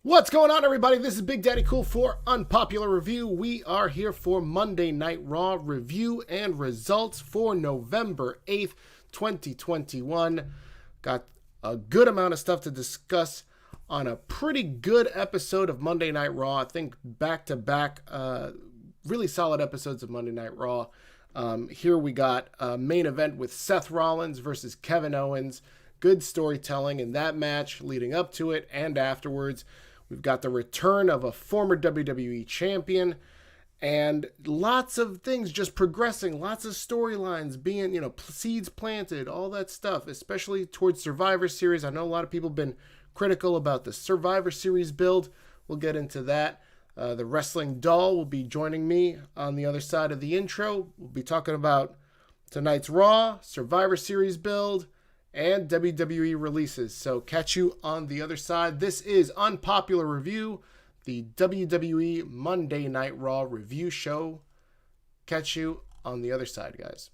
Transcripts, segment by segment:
What's going on, everybody? This is Big Daddy Cool for Unpopular Review. We are here for Monday Night Raw review and results for November 8th, 2021. Got a good amount of stuff to discuss on a pretty good episode of Monday Night Raw. I think back-to-back really solid episodes of Monday Night Raw. Here we got a main event with Seth Rollins versus Kevin Owens. Good storytelling in that match leading up to it and afterwards. We've got the return of a former WWE champion and lots of things just progressing, lots of storylines being, seeds planted, all that stuff, especially towards Survivor Series. I know a lot of people have been critical about the Survivor Series build. We'll get into that. The Wrestling Doll will be joining me on the other side of the intro. We'll be talking about tonight's Raw, Survivor Series build, and WWE releases. So catch you on the other side. This is Unpopular Review, the WWE Monday Night Raw review show. Catch you on the other side, guys.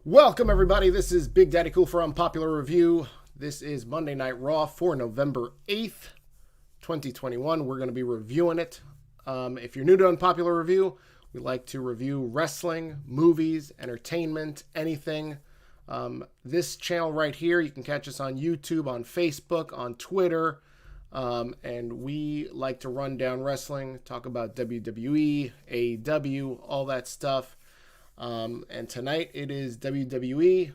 Welcome, everybody. This is Big Daddy Cool for Unpopular Review. This is Monday Night Raw for November 8th, 2021. We're going to be reviewing it. If you're new to Unpopular Review, we like to review wrestling, movies, entertainment, anything. This channel right here, you can catch us on YouTube, on Facebook, on Twitter. And we like to run down wrestling, talk about WWE, AEW, all that stuff. And tonight it is WWE,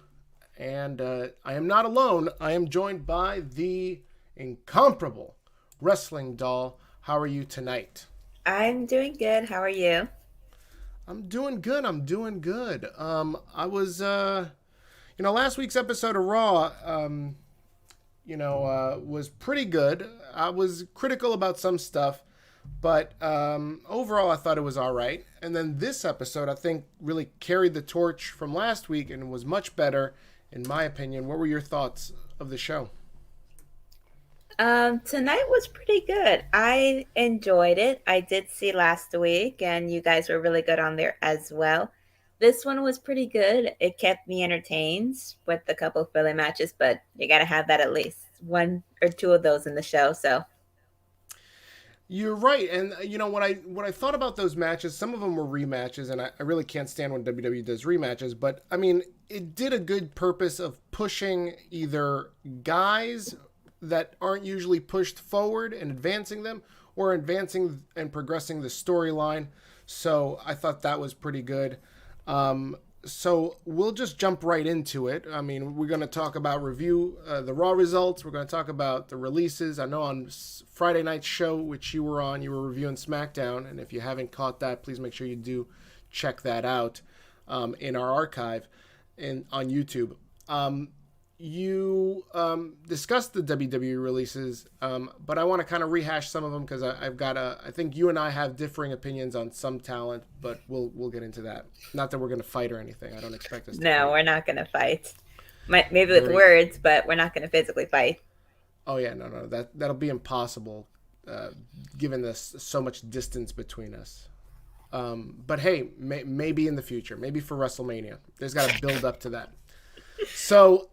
and I am not alone. I am joined by the incomparable Wrestling Doll. How are you tonight? I'm doing good. How are you? I'm doing good. I was, last week's episode of Raw, was pretty good. I was critical about some stuff. But overall, I thought it was all right. And then this episode, I think, really carried the torch from last week and was much better, in my opinion. What were your thoughts of the show? Tonight was pretty good. I enjoyed it. I did see last week, and you guys were really good on there as well. This one was pretty good. It kept me entertained with a couple filler matches, but you got to have that at least one or two of those in the show. So. You're right, and what I thought about those matches, some of them were rematches, and I really can't stand when WWE does rematches. But I mean, it did a good purpose of pushing either guys that aren't usually pushed forward and advancing them, or advancing and progressing the storyline. So I thought that was pretty good. So we'll just jump right into it. I mean, we're going to talk about review the Raw results. We're going to talk about the releases. I know on Friday night's show, which you were on, you were reviewing SmackDown. And if you haven't caught that, please make sure you do check that out in our archive on YouTube. You discussed the WWE releases, but I want to kind of rehash some of them because I think you and I have differing opinions on some talent, but we'll get into that. Not that we're going to fight or anything. I don't expect us to No, fight. we're not going to fight. Maybe with words, but we're not going to physically fight. Oh yeah, no, that'll be impossible, given this so much distance between us. But hey, maybe in the future, maybe for WrestleMania, there's got to build up to that. So,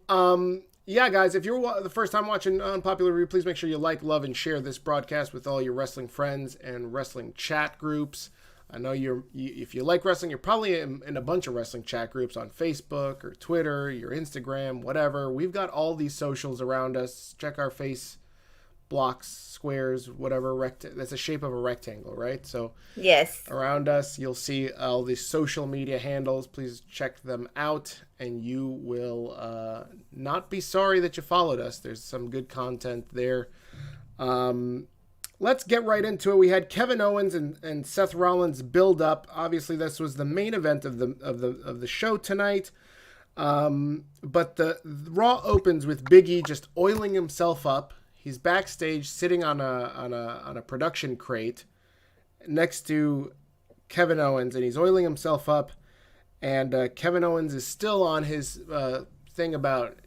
yeah, guys, if you're the first time watching Unpopular Review, please make sure you like, love, and share this broadcast with all your wrestling friends and wrestling chat groups. I know if you like wrestling, you're probably in a bunch of wrestling chat groups on Facebook or Twitter, your Instagram, whatever. We've got all these socials around us. Check our face blocks, squares, whatever, that's the shape of a rectangle, right? So yes, around us you'll see all these social media handles. Please check them out and you will not be sorry that you followed us. There's some good content there. Let's get right into it. We had Kevin Owens and Seth Rollins build up. Obviously this was the main event of the show tonight. But the Raw opens with Big E just oiling himself up. He's backstage sitting on a production crate next to Kevin Owens, and he's oiling himself up. And Kevin Owens is still on his thing about,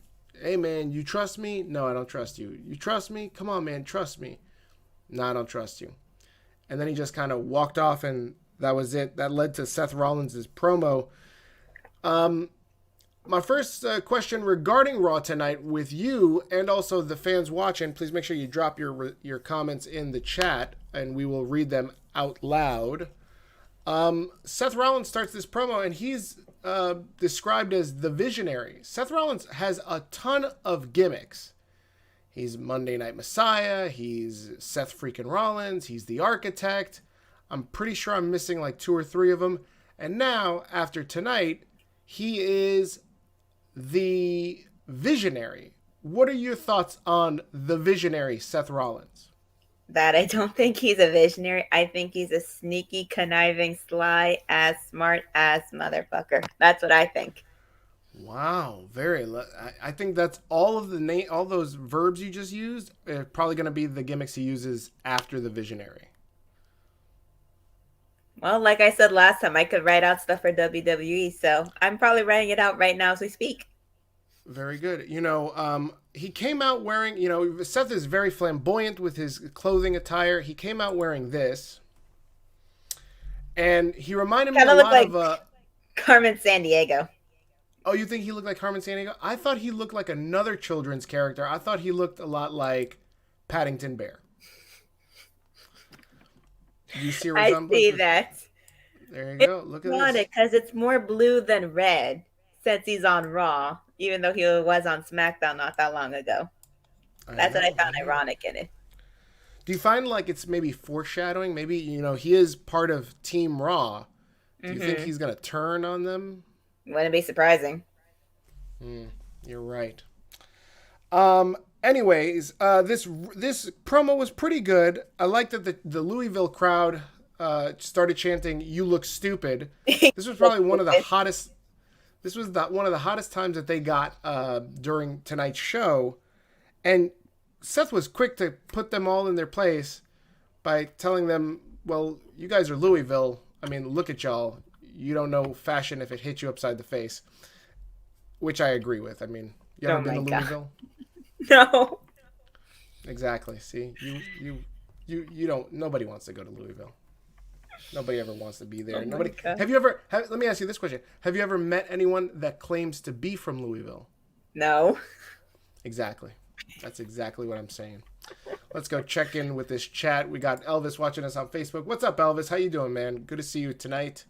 hey, man, you trust me? No, I don't trust you. You trust me? Come on, man, trust me. No, I don't trust you. And then he just kind of walked off, and that was it. That led to Seth Rollins' promo. My first question regarding Raw tonight with you and also the fans watching, please make sure you drop your comments in the chat, and we will read them out loud. Seth Rollins starts this promo, and he's described as the visionary. Seth Rollins has a ton of gimmicks. He's Monday Night Messiah. He's Seth freaking Rollins. He's the architect. I'm pretty sure I'm missing like 2 or 3 of them. And now, after tonight, he is the visionary. What are your thoughts on the visionary, Seth Rollins? That I don't think he's a visionary. I think he's a sneaky, conniving, sly ass, smart ass motherfucker. That's what I think. Wow, I think that's all of all those verbs you just used are probably going to be the gimmicks he uses after the visionary. Well, like I said last time, I could write out stuff for WWE, so I'm probably writing it out right now as we speak. Very good. He came out wearing, Seth is very flamboyant with his clothing attire. He came out wearing this. And he reminded me a lot of Carmen Sandiego. Oh, you think he looked like Carmen Sandiego? I thought he looked like another children's character. I thought he looked a lot like Paddington Bear. Do you see a resemblance? I see that. There you go. Look at this. It's because it's more blue than red since he's on Raw, even though he was on SmackDown not that long ago. That's what I found ironic in it. Do you find like it's maybe foreshadowing? Maybe, he is part of Team Raw. Do you think he's going to turn on them? Wouldn't be surprising. You're right. Anyways, this promo was pretty good. I like that the Louisville crowd started chanting, "You look stupid." This was probably one of the hottest. This was one of the hottest times that they got during tonight's show, and Seth was quick to put them all in their place by telling them, "Well, you guys are Louisville. I mean, look at y'all. You don't know fashion if it hits you upside the face," which I agree with. I mean, you ever been to Louisville? No. Exactly. See, you don't. Nobody wants to go to Louisville. Nobody ever wants to be there. Have you ever? Let me ask you this question: have you ever met anyone that claims to be from Louisville? No. Exactly. That's exactly what I'm saying. Let's go check in with this chat. We got Elvis watching us on Facebook. What's up, Elvis? How you doing, man? Good to see you tonight.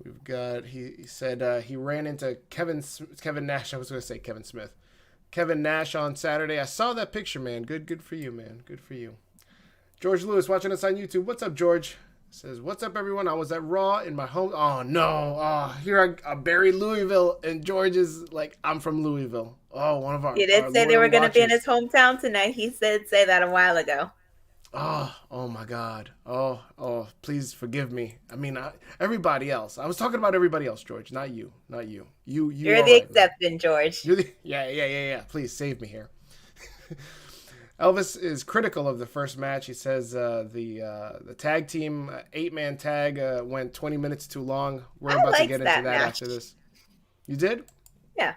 We've got, he said he ran into Kevin Nash. I was going to say Kevin Smith. Kevin Nash on Saturday. I saw that picture, man. Good for you, man. Good for you. George Lewis watching us on YouTube. What's up, George? Says, what's up, everyone? I was at Raw in my home. Oh, no. Oh, here I buried Louisville. And George is like, I'm from Louisville. Oh, one of our. He did say they were going to be in his hometown tonight. He said say that a while ago. Oh my God. Oh, please forgive me. I mean, everybody else. I was talking about everybody else, George, not you. You're the exception, George. Yeah. Please save me here. Elvis is critical of the first match. He says the tag team 8-man tag went 20 minutes too long. We're about to get into that after this. You did? Yeah.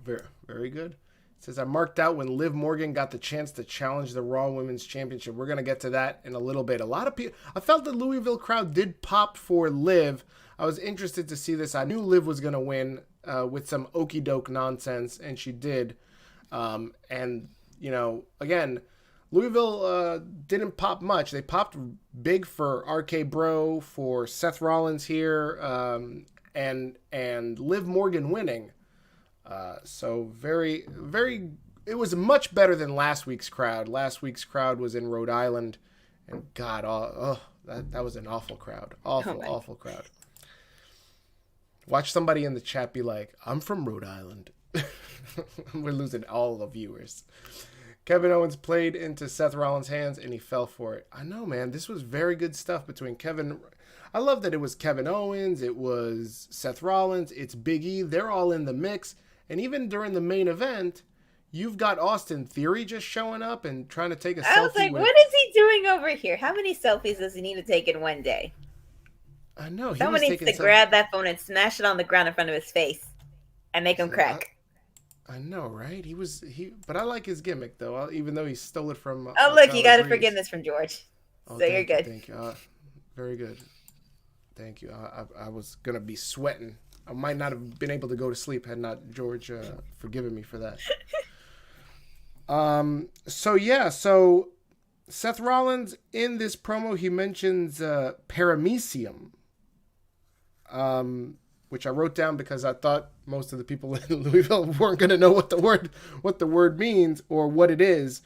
Very, very good. Says, I marked out when Liv Morgan got the chance to challenge the Raw Women's Championship. We're going to get to that in a little bit. A lot of people, I felt the Louisville crowd did pop for Liv. I was interested to see this. I knew Liv was going to win with some okie doke nonsense, and she did. And, again, Louisville didn't pop much. They popped big for RK Bro, for Seth Rollins here, and Liv Morgan winning. So very, very, it was much better than last week's crowd. Last week's crowd was in Rhode Island, and God, that was an awful crowd. Awful crowd. Watch somebody in the chat be like, I'm from Rhode Island. We're losing all the viewers. Kevin Owens played into Seth Rollins' hands, and he fell for it. I know, man. This was very good stuff between Kevin. I love that it was Kevin Owens. It was Seth Rollins. It's Big E. They're all in the mix. And even during the main event, you've got Austin Theory just showing up and trying to take a selfie. I was like, what is he doing over here? How many selfies does he need to take in one day? I know he Someone was needs taking to some. grab that phone and smash it on the ground in front of his face and make him crack. I know, right? But I like his gimmick though. Even though he stole it from Oh, look, you Tyler got a Breeze. forgiveness from George. Oh, So you're good. thank you. Very good. Thank you. I was gonna be sweating. I might not have been able to go to sleep had not George forgiven me for that. So Seth Rollins in this promo he mentions paramecium, which I wrote down because I thought most of the people in Louisville weren't gonna know what the word means or what it is,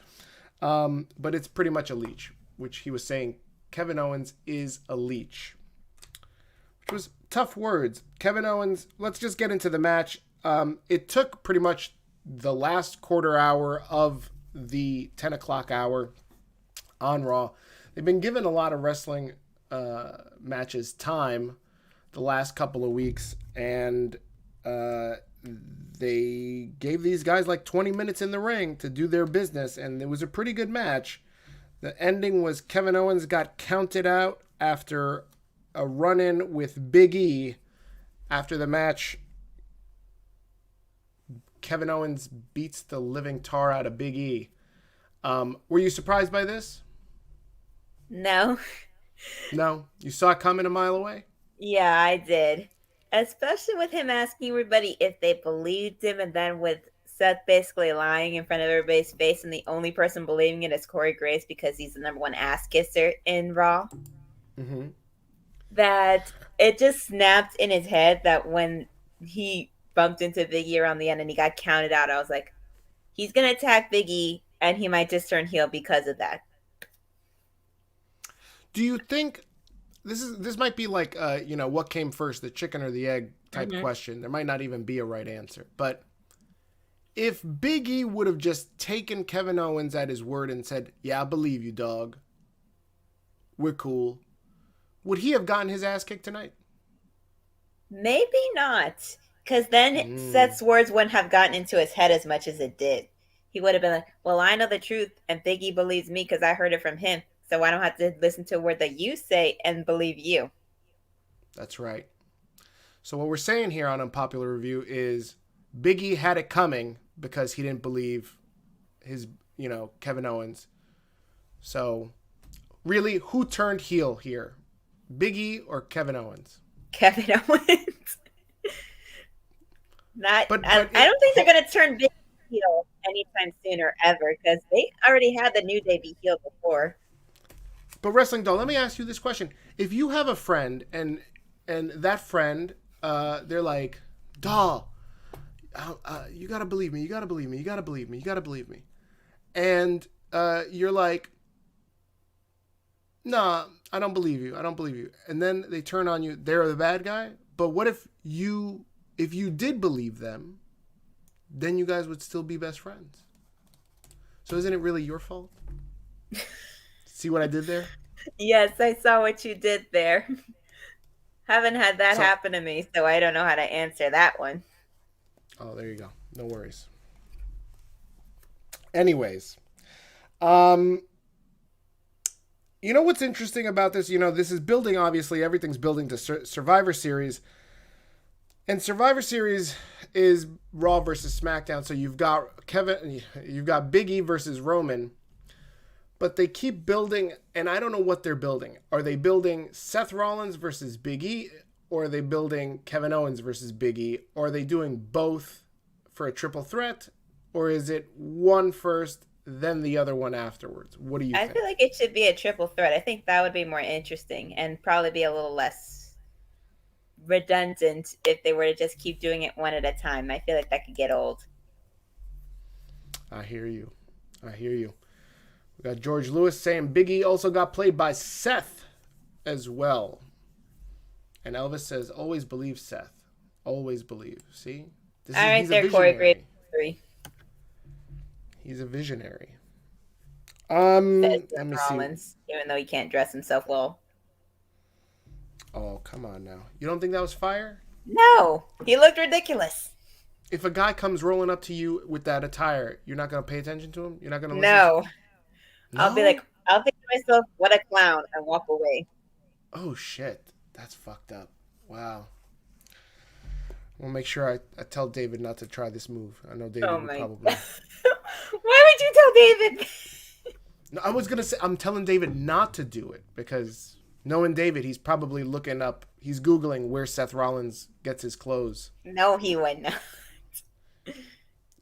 but it's pretty much a leech, which he was saying Kevin Owens is a leech. Which was tough words. Kevin Owens, let's just get into the match. It took pretty much the last quarter hour of the 10 o'clock hour on Raw. They've been given a lot of wrestling matches time the last couple of weeks, and they gave these guys like 20 minutes in the ring to do their business, and it was a pretty good match. The ending was Kevin Owens got counted out after a run-in with Big E. After the match, Kevin Owens beats the living tar out of Big E. Were you surprised by this? No. No? You saw it coming a mile away? Yeah, I did. Especially with him asking everybody if they believed him, and then with Seth basically lying in front of everybody's face, and the only person believing it is Corey Graves because he's the number one ass kisser in Raw. Mm-hmm. That it just snapped in his head that when he bumped into Big E around the end and he got counted out, I was like, he's going to attack Big E and he might just turn heel because of that. Do you think this might be like, what came first, the chicken or the egg type question? There might not even be a right answer. But if Big E would have just taken Kevin Owens at his word and said, yeah, I believe you, dog. We're cool. Would he have gotten his ass kicked tonight? Maybe not. Because then Seth's words wouldn't have gotten into his head as much as it did. He would have been like, well, I know the truth and Big E believes me because I heard it from him. So I don't have to listen to a word that you say and believe you. That's right. So what we're saying here on Unpopular Review is Big E had it coming because he didn't believe his, Kevin Owens. So really, who turned heel here? Big E or Kevin Owens? Kevin Owens. I don't think they're going to turn Big E heel anytime soon or ever because they already had the New Day be heel before. But Wrestling Doll, let me ask you this question. If you have a friend and that friend, they're like, Doll, you got to believe me. You got to believe me. You got to believe me. You got to believe me. And you're like, nah, I don't believe you. I don't believe you. And then they turn on you. They're the bad guy. But what if you did believe them, then you guys would still be best friends. So isn't it really your fault? See what I did there? Yes, I saw what you did there. Haven't had that happen to me, so I don't know how to answer that one. Oh, there you go. No worries. Anyways, what's interesting about this? This is building, obviously, everything's building to Survivor Series. And Survivor Series is Raw versus SmackDown. So you've got Big E versus Roman. But they keep building, and I don't know what they're building. Are they building Seth Rollins versus Big E? Or are they building Kevin Owens versus Big E? Or are they doing both for a triple threat? Or is it one first, then the other one afterwards? What do you think? I feel like it should be a triple threat. I think that would be more interesting and probably be a little less redundant if they were to just keep doing it one at a time. I feel like that could get old. I hear you. We got George Lewis saying Big E also got played by Seth as well. And Elvis says, always believe Seth. Always believe. See? All right, there, Corey Graves 3. He's a visionary. Let me Rollins, see. Even though he can't dress himself well. Oh, come on now. You don't think that was fire? No. He looked ridiculous. If a guy comes rolling up to you with that attire, you're not going to pay attention to him? You're not going to listen? No. I'll be like, I'll think to myself, what a clown, and walk away. Oh, shit. That's fucked up. Wow. We'll make sure I tell David not to try this move. I know David Oh would my probably. God. Why would you tell David? No, I was gonna say I'm telling David not to do it because knowing David, he's probably looking up. He's googling where Seth Rollins gets his clothes. No, he wouldn't.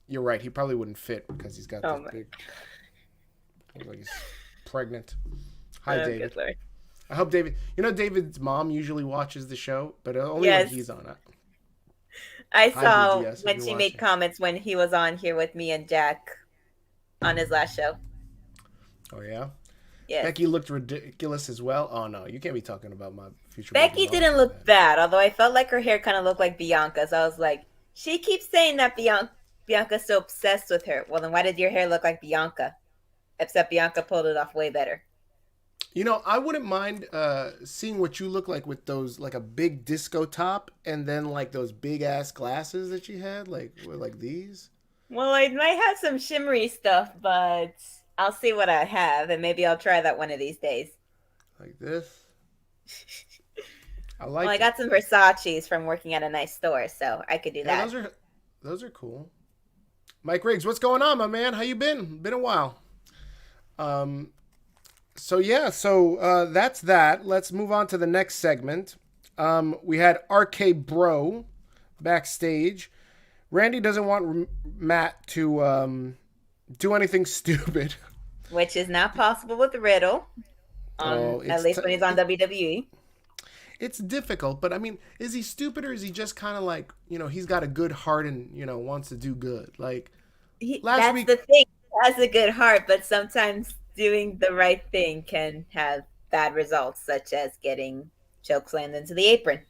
You're right. He probably wouldn't fit because he's got Oh this my. big. Looks like he's pregnant. Hi, Oh, David. good Lord. I hope David. You know, David's mom usually watches the show, but only Yes. when he's on it. I Hi, saw BGS, if when you're she made watching. comments when he was on here with me and Jack on his last show. Oh yeah. Yes. Becky looked ridiculous as well. Oh no, you can't be talking about my future. Becky didn't look bad, although I felt like her hair kind of looked like Bianca's. I was like, she keeps saying that Bianca's so obsessed with her. Well, then why did your hair look like Bianca? Except Bianca pulled it off way better. You know, I wouldn't mind seeing what you look like with those, like a big disco top, and then like those big ass glasses that you had, like these. Well, I might have some shimmery stuff, but I'll see what I have, and maybe I'll try that one of these days. Like this. I like. Well, I got some Versace's from working at a nice store, so I could do that. Those are cool. Mike Riggs, what's going on, my man? How you been? Been a while. So that's that. Let's move on to the next segment. We had RK Bro backstage. Randy doesn't want Matt to do anything stupid, which is not possible with Riddle. At least when he's on WWE. It's difficult, but I mean, is he stupid or is he just kind of like, he's got a good heart and, wants to do good? Like, last week, the thing. He has a good heart, but sometimes doing the right thing can have bad results, such as getting chokeslammed into the apron.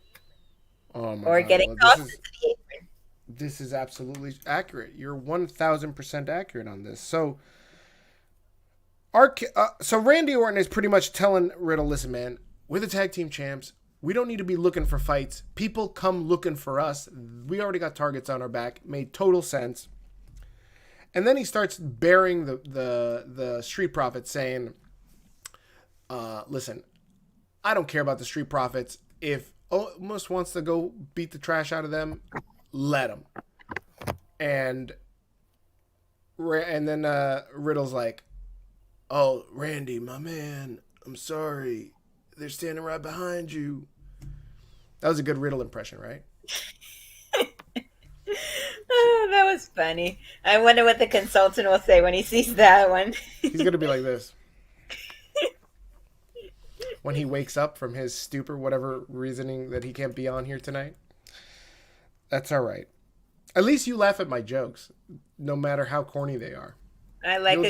Oh my or God. getting tossed into the apron. This is absolutely accurate. You're 1,000% accurate on this. So, so Randy Orton is pretty much telling Riddle, listen, man, we're the tag team champs. We don't need to be looking for fights. People come looking for us. We already got targets on our back. Made total sense. And then he starts bearing the Street Profits, saying, listen, I don't care about the Street Profits. If Omos wants to go beat the trash out of them, let him. And then Riddle's like, oh, Randy, my man, I'm sorry. They're standing right behind you. That was a good Riddle impression, right? Oh, that was funny. I wonder what the consultant will say when he sees that one. He's going to be like this. When he wakes up from his stupor, whatever reasoning that he can't be on here tonight. That's all right. At least you laugh at my jokes, no matter how corny they are. I like a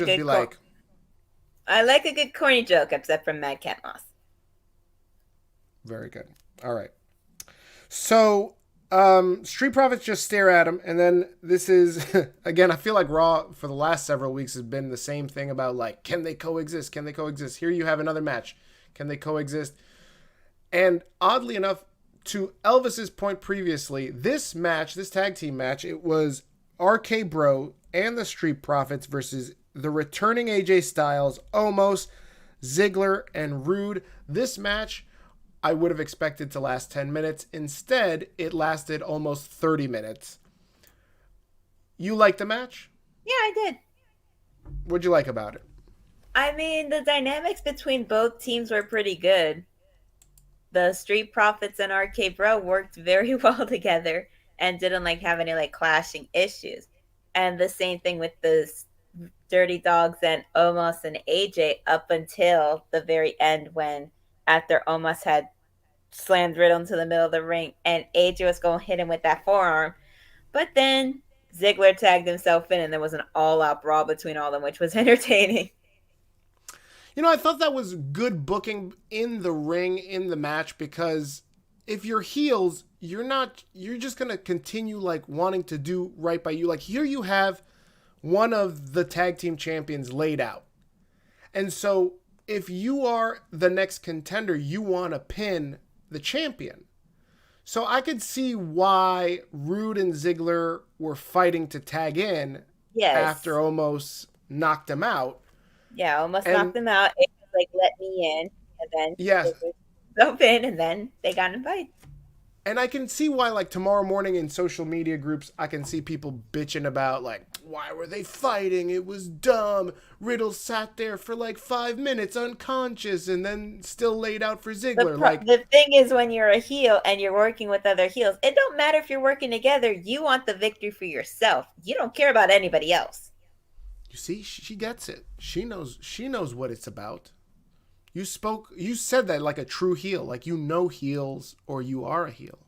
good corny joke, except from Mad Cat Moss. Very good. All right. So, Street Profits just stare at him, and then this is, again, I feel like Raw for the last several weeks has been the same thing about, like, can they coexist? Can they coexist? Here you have another match. Can they coexist? And oddly enough, to Elvis's point previously, this tag team match, it was RK Bro and the Street Profits versus the returning AJ Styles, Omos, Ziggler, and Rude. This match I would have expected to last 10 minutes. Instead, it lasted almost 30 minutes. You liked the match? Yeah, I did. What'd you like about it? I mean, the dynamics between both teams were pretty good. The Street Profits and RK Bro worked very well together and didn't have any clashing issues. And the same thing with the Dirty Dogs and Omos and AJ up until the very end, when after Omos had slammed Riddle into the middle of the ring and AJ was going to hit him with that forearm. But then Ziggler tagged himself in and there was an all-out brawl between all of them, which was entertaining. I thought that was good booking in the ring, in the match, because if you're heels, you're just going to continue wanting to do right by you. Here you have one of the tag team champions laid out. And so if you are the next contender, you want to pin the champion. So I could see why Rude and Ziggler were fighting to tag in after Omos knocked him out. Yeah, almost knocked him out. It was let me in. And then open, and then they got invited. And I can see why, like, tomorrow morning in social media groups, I can see people bitching about, like, why were they fighting? It was dumb. Riddle sat there for, like, 5 minutes unconscious and then still laid out for Ziggler. The thing is, when you're a heel and you're working with other heels, it don't matter if you're working together. You want the victory for yourself. You don't care about anybody else. You see, she gets it. She knows what it's about. You said that like a true heel, like you know heels or you are a heel.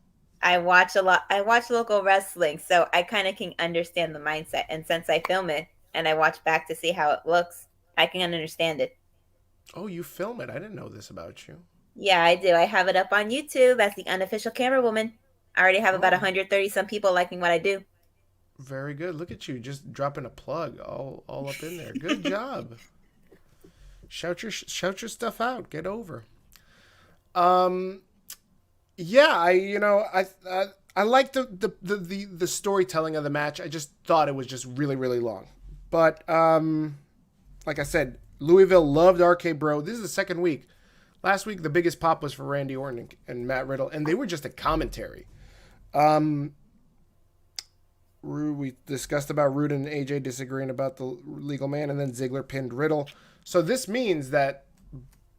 I watch a lot. I watch local wrestling, so I kind of can understand the mindset. And since I film it and I watch back to see how it looks, I can understand it. Oh, you film it. I didn't know this about you. Yeah, I do. I have it up on YouTube as the unofficial camera woman. I already have about 130 some people liking what I do. Very good. Look at you, just dropping a plug all up in there. Good job. Shout your stuff out. Get over. Yeah, I like the storytelling of the match. I just thought it was just really, really long. But like I said, Louisville loved RK Bro. This is the second week. Last week the biggest pop was for Randy Orton and Matt Riddle, and they were just a commentary. We discussed about Roode and AJ disagreeing about the legal man, and then Ziggler pinned Riddle. So this means that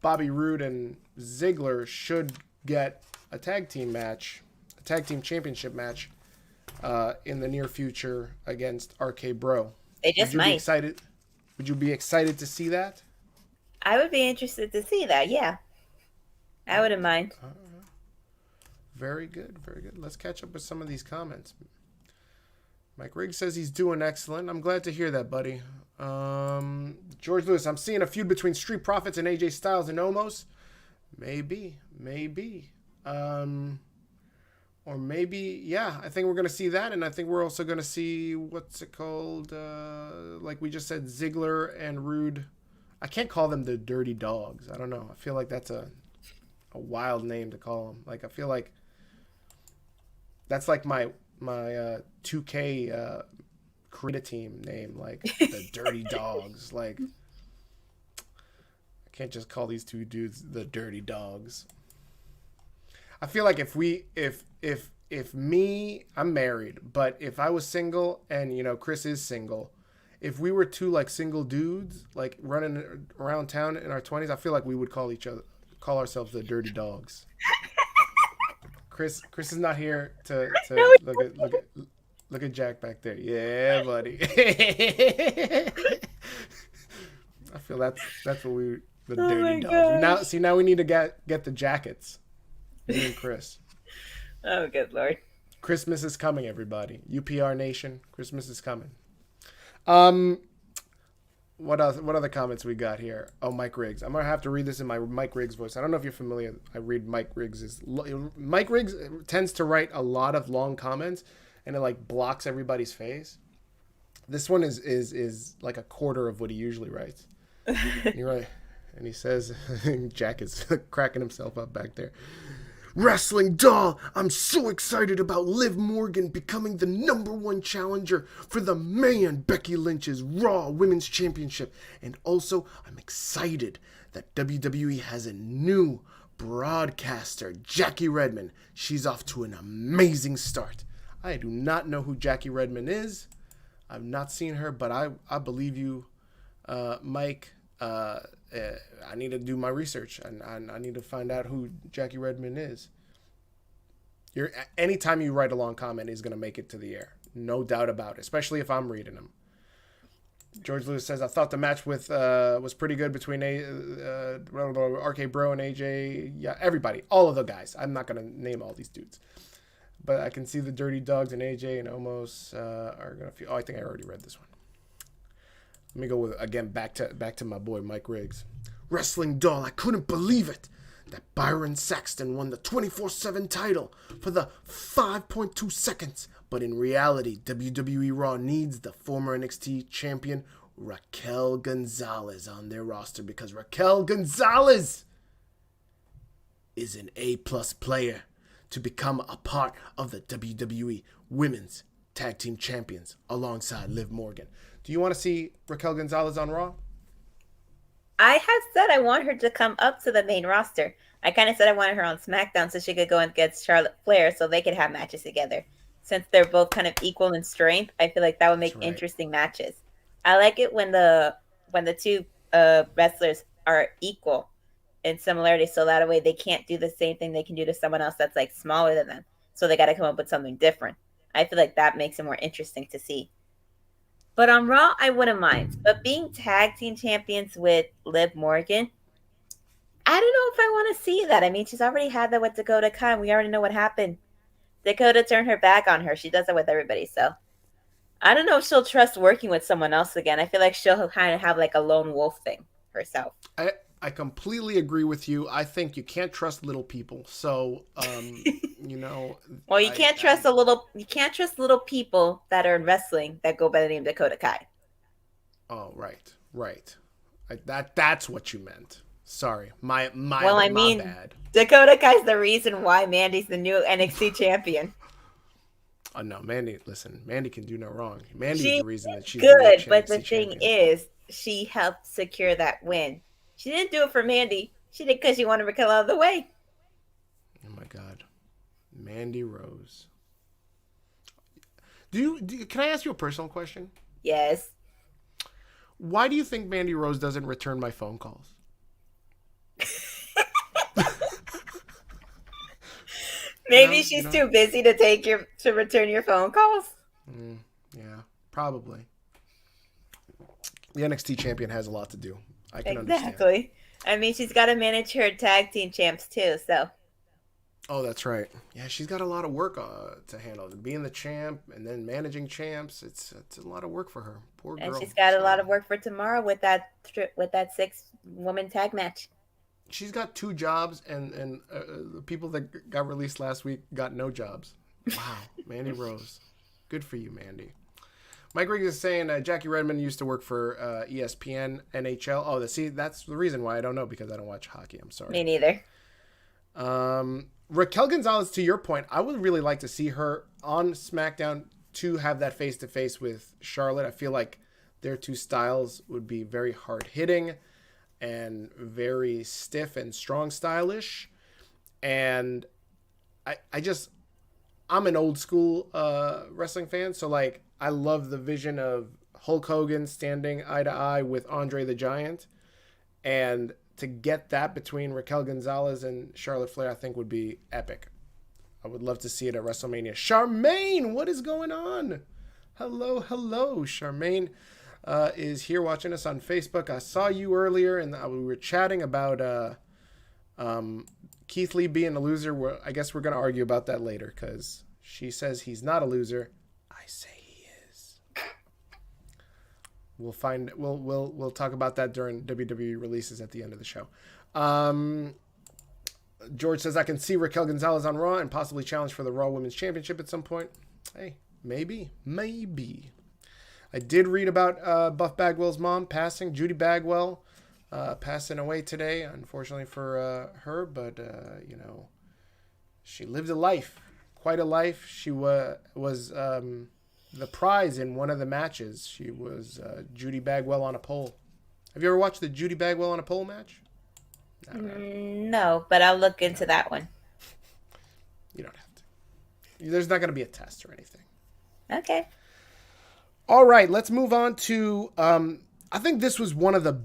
Bobby Roode and Ziggler should get a tag team championship match in the near future against RK Bro. They just might. Would you be excited to see that? I would be interested to see that, yeah. I wouldn't mind. Very good, very good. Let's catch up with some of these comments. Mike Riggs says he's doing excellent. I'm glad to hear that, buddy. George Lewis, I'm seeing a feud between Street Profits and AJ Styles and Omos. Maybe. Or maybe, yeah, I think we're going to see that. And I think we're also going to see, what's it called? Like we just said, Ziggler and Roode. I can't call them the Dirty Dogs. I don't know. I feel like that's a wild name to call them. Like, I feel like that's like my 2K create team name, like the Dirty Dogs. Like, I can't just call these two dudes the Dirty Dogs. I feel like if me, I'm married, but if I was single and Chris is single, if we were two like single dudes like running around town in our 20s, I feel like we would call ourselves the Dirty Dogs. Chris is not here to look at Jack back there. Yeah, buddy. I feel that's what the Dirty Dogs. Now we need to get the jackets. Me and Chris. Oh, good Lord. Christmas is coming, everybody. UPR Nation, Christmas is coming. What other comments we got here? Oh, Mike Riggs. I'm going to have to read this in my Mike Riggs voice. I don't know if you're familiar. I read Mike Riggs. Mike Riggs tends to write a lot of long comments, and it like blocks everybody's face. This one is like a quarter of what he usually writes. You're right. And he says, Jack is cracking himself up back there. Wrestling doll, I'm so excited about Liv Morgan becoming the #1 challenger for the man Becky Lynch's Raw Women's Championship. And also, I'm excited that WWE has a new broadcaster, Jackie Redmond. She's off to an amazing start. I do not know who Jackie Redmond is. I've not seen her, but I believe you, Mike. I need to do my research, and I need to find out who Jackie Redmond is. Anytime you write a long comment, he's going to make it to the air. No doubt about it, especially if I'm reading them. George Lewis says, I thought the match was pretty good between RK Bro and AJ. Yeah, everybody. All of the guys. I'm not going to name all these dudes. But I can see the Dirty Dogs and AJ and Omos are going to feel... Oh, I think I already read this one. Let me go back to my boy Mike Riggs. Wrestling doll, I couldn't believe it that Byron Saxton won the 24/7 title for the 5.2 seconds. But in reality, WWE Raw needs the former NXT champion Raquel Gonzalez on their roster because Raquel Gonzalez is an A+ player to become a part of the WWE Women's Tag Team Champions alongside Liv Morgan. Do you want to see Raquel Gonzalez on Raw? I have said I want her to come up to the main roster. I kind of said I wanted her on SmackDown so she could go against Charlotte Flair so they could have matches together. Since they're both kind of equal in strength, I feel like that would make interesting matches. I like it when the two wrestlers are equal in similarity, so that way they can't do the same thing they can do to someone else that's like smaller than them. So they got to come up with something different. I feel like that makes it more interesting to see. But on Raw, I wouldn't mind. But being tag team champions with Liv Morgan, I don't know if I want to see that. I mean, she's already had that with Dakota Kai. We already know what happened. Dakota turned her back on her. She does that with everybody. So I don't know if she'll trust working with someone else again. I feel like she'll kind of have like a lone wolf thing herself. I completely agree with you. I think you can't trust little people. So, you know. Well, you can't trust little people that are in wrestling that go by the name Dakota Kai. Oh, right. That's what you meant. Sorry, my bad. Dakota Kai's the reason why Mandy's the new NXT champion. Oh no, Mandy! Listen, Mandy can do no wrong. Mandy's the reason that she's good. But the thing is, she helped secure that win. She didn't do it for Mandy. She did because she wanted Raquel out of the way. Oh my God, Mandy Rose. Can I ask you a personal question? Yes. Why do you think Mandy Rose doesn't return my phone calls? Maybe she's too busy to return your phone calls. Yeah, probably. The NXT champion has a lot to do. I can understand. Exactly. I mean, she's got to manage her tag team champs too. So. Oh, that's right. Yeah, she's got a lot of work to handle. Being the champ and then managing champs, it's a lot of work for her. Poor girl. And she's got a lot of work for tomorrow with that 6-woman tag match. She's got 2 jobs, and the people that got released last week got no jobs. Wow, Mandy Rose. Good for you, Mandy. Mike Riggs is saying Jackie Redmond used to work for ESPN, NHL. Oh, that's the reason why I don't know, because I don't watch hockey. I'm sorry. Me neither. Raquel Gonzalez, to your point, I would really like to see her on SmackDown to have that face-to-face with Charlotte. I feel like their 2 styles would be very hard-hitting and very stiff and strong stylish. And I'm an old school wrestling fan. So like, I love the vision of Hulk Hogan standing eye to eye with Andre the Giant. And to get that between Raquel Gonzalez and Charlotte Flair, I think would be epic. I would love to see it at WrestleMania. Charmaine, what is going on? Hello, Charmaine. Is here watching us on Facebook. I saw you earlier, and we were chatting about Keith Lee being a loser. I guess we're going to argue about that later, because she says he's not a loser. I say he is. We'll talk about that during WWE Releases at the end of the show. George says I can see Raquel Gonzalez on Raw and possibly challenge for the Raw Women's Championship at some point. Hey, maybe. I did read about Buff Bagwell's mom passing, Judy Bagwell, passing away today, unfortunately for her. But, she lived a life, quite a life. She was the prize in one of the matches. She was Judy Bagwell on a pole. Have you ever watched the Judy Bagwell on a pole match? No, but I'll look into that one. You don't have to. There's not going to be a test or anything. Okay. All right, let's move on to, I think this was one of the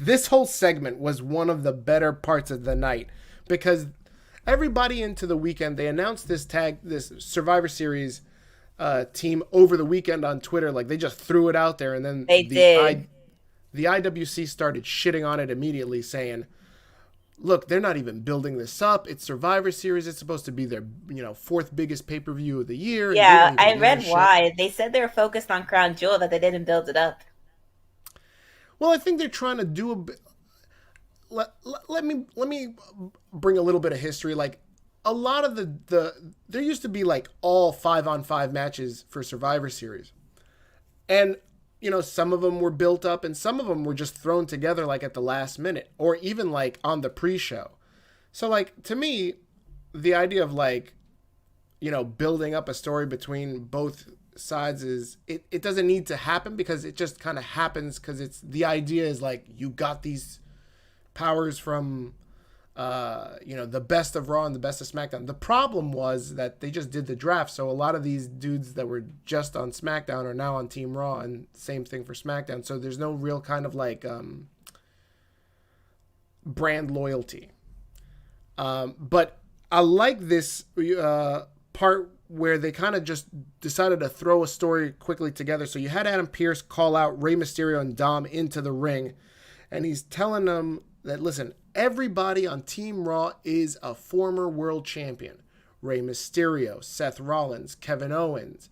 this whole segment was one of the better parts of the night, because everybody into the weekend, they announced this Survivor Series team over the weekend on Twitter. Like, they just threw it out there, and then the IWC started shitting on it immediately, saying, look, they're not even building this up. It's Survivor Series. It's supposed to be their, 4th biggest pay-per-view of the year. Yeah, I read why. They said they were focused on Crown Jewel, that they didn't build it up. Well, I think they're trying to do a bit. Let me bring a little bit of history. Like, a lot of there used to be like all 5-on-5 matches for Survivor Series. And some of them were built up and some of them were just thrown together like at the last minute, or even like on the pre-show. So like, to me, the idea of like, building up a story between both sides it doesn't need to happen, because it just kind of happens because the idea is like, you got these powers from the best of Raw and the best of SmackDown. The problem was that they just did the draft, so a lot of these dudes that were just on SmackDown are now on Team Raw, and same thing for SmackDown. So there's no real kind of like brand loyalty. But I like this part where they kind of just decided to throw a story quickly together. So you had Adam Pearce call out Rey Mysterio and Dom into the ring, and he's telling them that, listen, everybody on Team Raw is a former world champion. Rey Mysterio, Seth Rollins, Kevin Owens,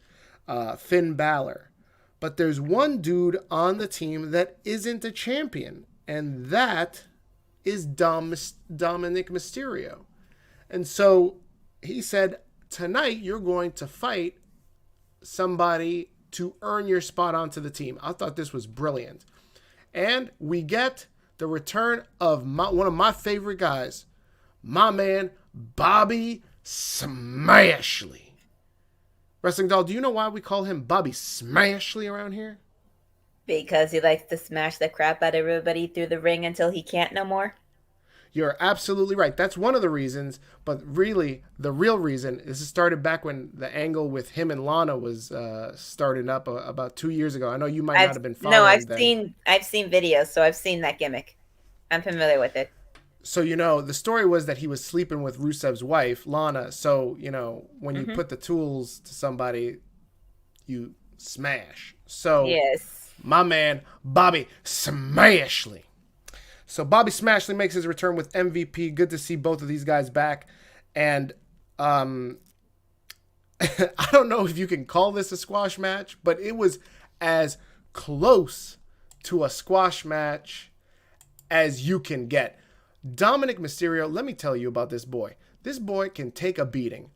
Finn Balor. But there's one dude on the team that isn't a champion, and that is Dominic Mysterio. And so he said, tonight you're going to fight somebody to earn your spot onto the team. I thought this was brilliant. And we get the return of one of my favorite guys, my man, Bobby Smashley. Wrestling Doll, do you know why we call him Bobby Smashley around here? Because he likes to smash the crap out of everybody through the ring until he can't no more. You're absolutely right. That's one of the reasons, but really, the real reason is it started back when the angle with him and Lana was started up about 2 years ago. I know you might not have been following. No, I've seen videos, so I've seen that gimmick. I'm familiar with it. So, the story was that he was sleeping with Rusev's wife, Lana. So, when you put the tools to somebody, you smash. So, yes, my man, Bobby Smashley. So Bobby Smashley makes his return with MVP. Good to see both of these guys back. And I don't know if you can call this a squash match, but it was as close to a squash match as you can get. Dominic Mysterio, let me tell you about this boy. This boy can take a beating.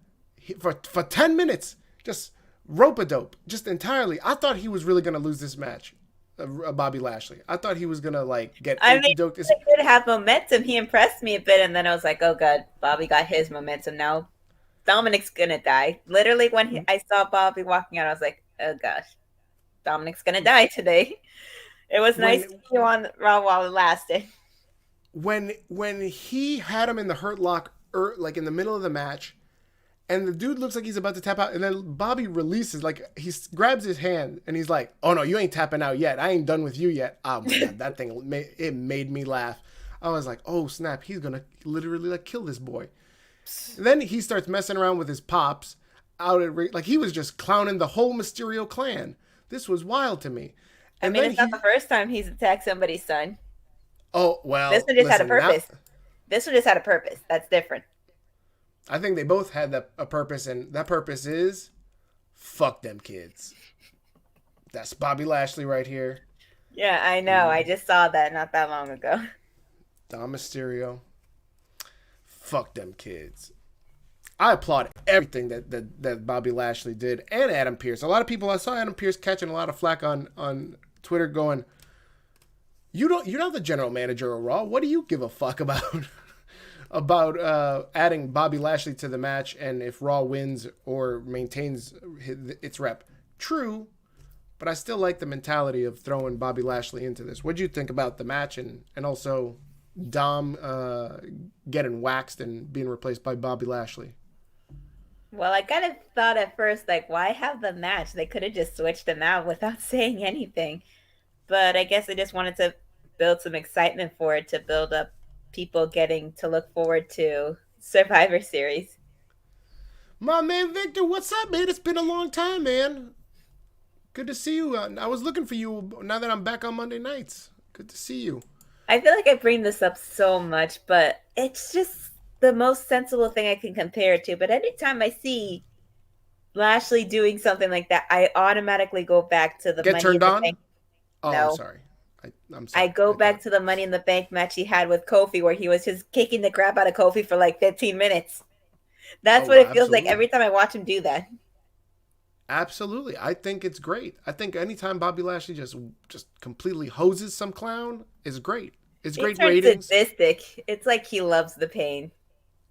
For 10 minutes, just rope-a-dope, just entirely. I thought he was really going to lose this match. Bobby Lashley. I thought he was gonna get. I mean, he did have momentum. He impressed me a bit, and then I was like, "Oh God, Bobby got his momentum now. Dominic's gonna die." Literally, when I saw Bobby walking out, I was like, "Oh gosh, Dominic's gonna die today." It was nice to see you on Raw while it lasted. When he had him in the hurt lock, like in the middle of the match, and the dude looks like he's about to tap out, and then Bobby releases, like he grabs his hand, and he's like, "Oh no, you ain't tapping out yet. I ain't done with you yet." Oh my God, that thing, it made me laugh. I was like, "Oh snap, he's gonna literally kill this boy." And then he starts messing around with his pops out at like he was just clowning the whole Mysterio clan. This was wild to me. And it's not the first time he's attacked somebody's son. Oh well, this one just had a purpose. This one just had a purpose. That's different. I think they both had a purpose, and that purpose is fuck them kids. That's Bobby Lashley right here. Yeah, I know. I just saw that not that long ago. Dom Mysterio. Fuck them kids. I applaud everything that Bobby Lashley did, and Adam Pearce. A lot of people, I saw Adam Pearce catching a lot of flack on Twitter going, You're not the general manager of Raw. What do you give a fuck about adding Bobby Lashley to the match and if Raw wins or maintains its rep? True, but I still like the mentality of throwing Bobby Lashley into this. What do you think about the match and also Dom getting waxed and being replaced by Bobby Lashley? Well, I kind of thought at first, like, why have the match? They could have just switched them out without saying anything. But I guess they just wanted to build some excitement for it, to build up people getting to look forward to Survivor Series. My man Victor, what's up, man? It's been a long time, man. Good to see you. I was looking for you now that I'm back on Monday nights. Good to see you. I feel like I bring this up so much, but it's just the most sensible thing I can compare it to. But anytime I see Lashley doing something like that, I automatically go back to the Get turned on? Bank. Oh, no. I'm sorry. I'm sorry. I go back to the Money in the Bank match he had with Kofi, where he was just kicking the crap out of Kofi for like 15 minutes. That's what it feels like every time I watch him do that. Absolutely. I think it's great. I think anytime Bobby Lashley just completely hoses some clown is great. It's great ratings. Sadistic. It's like he loves the pain.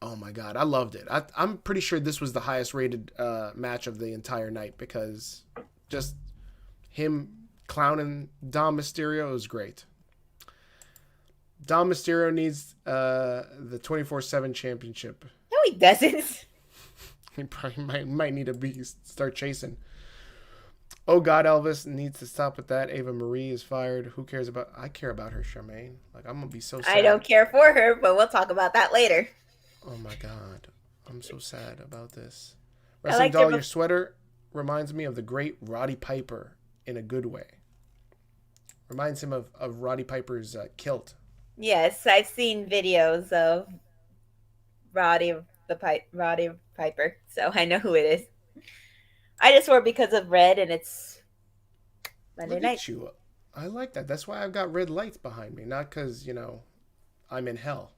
Oh my God, I loved it. I'm pretty sure this was the highest rated match of the entire night because just him clowning Dom Mysterio was great. Dom Mysterio needs the 24/7 championship. No, he doesn't. He probably might need to start chasing. Oh God, Elvis needs to stop with that. Ava Marie is fired. Who cares about? I care about her, Charmaine. Like, I'm gonna be so sad. I don't care for her, but we'll talk about that later. Oh my God, I'm so sad about this. Wrestling doll, your sweater reminds me of the great Roddy Piper in a good way. Reminds him of Roddy Piper's kilt. Yes, I've seen videos of Roddy Piper, so I know who it is. I just wore it because of red, and it's Monday night. You. I like that. That's why I've got red lights behind me, not because, I'm in hell.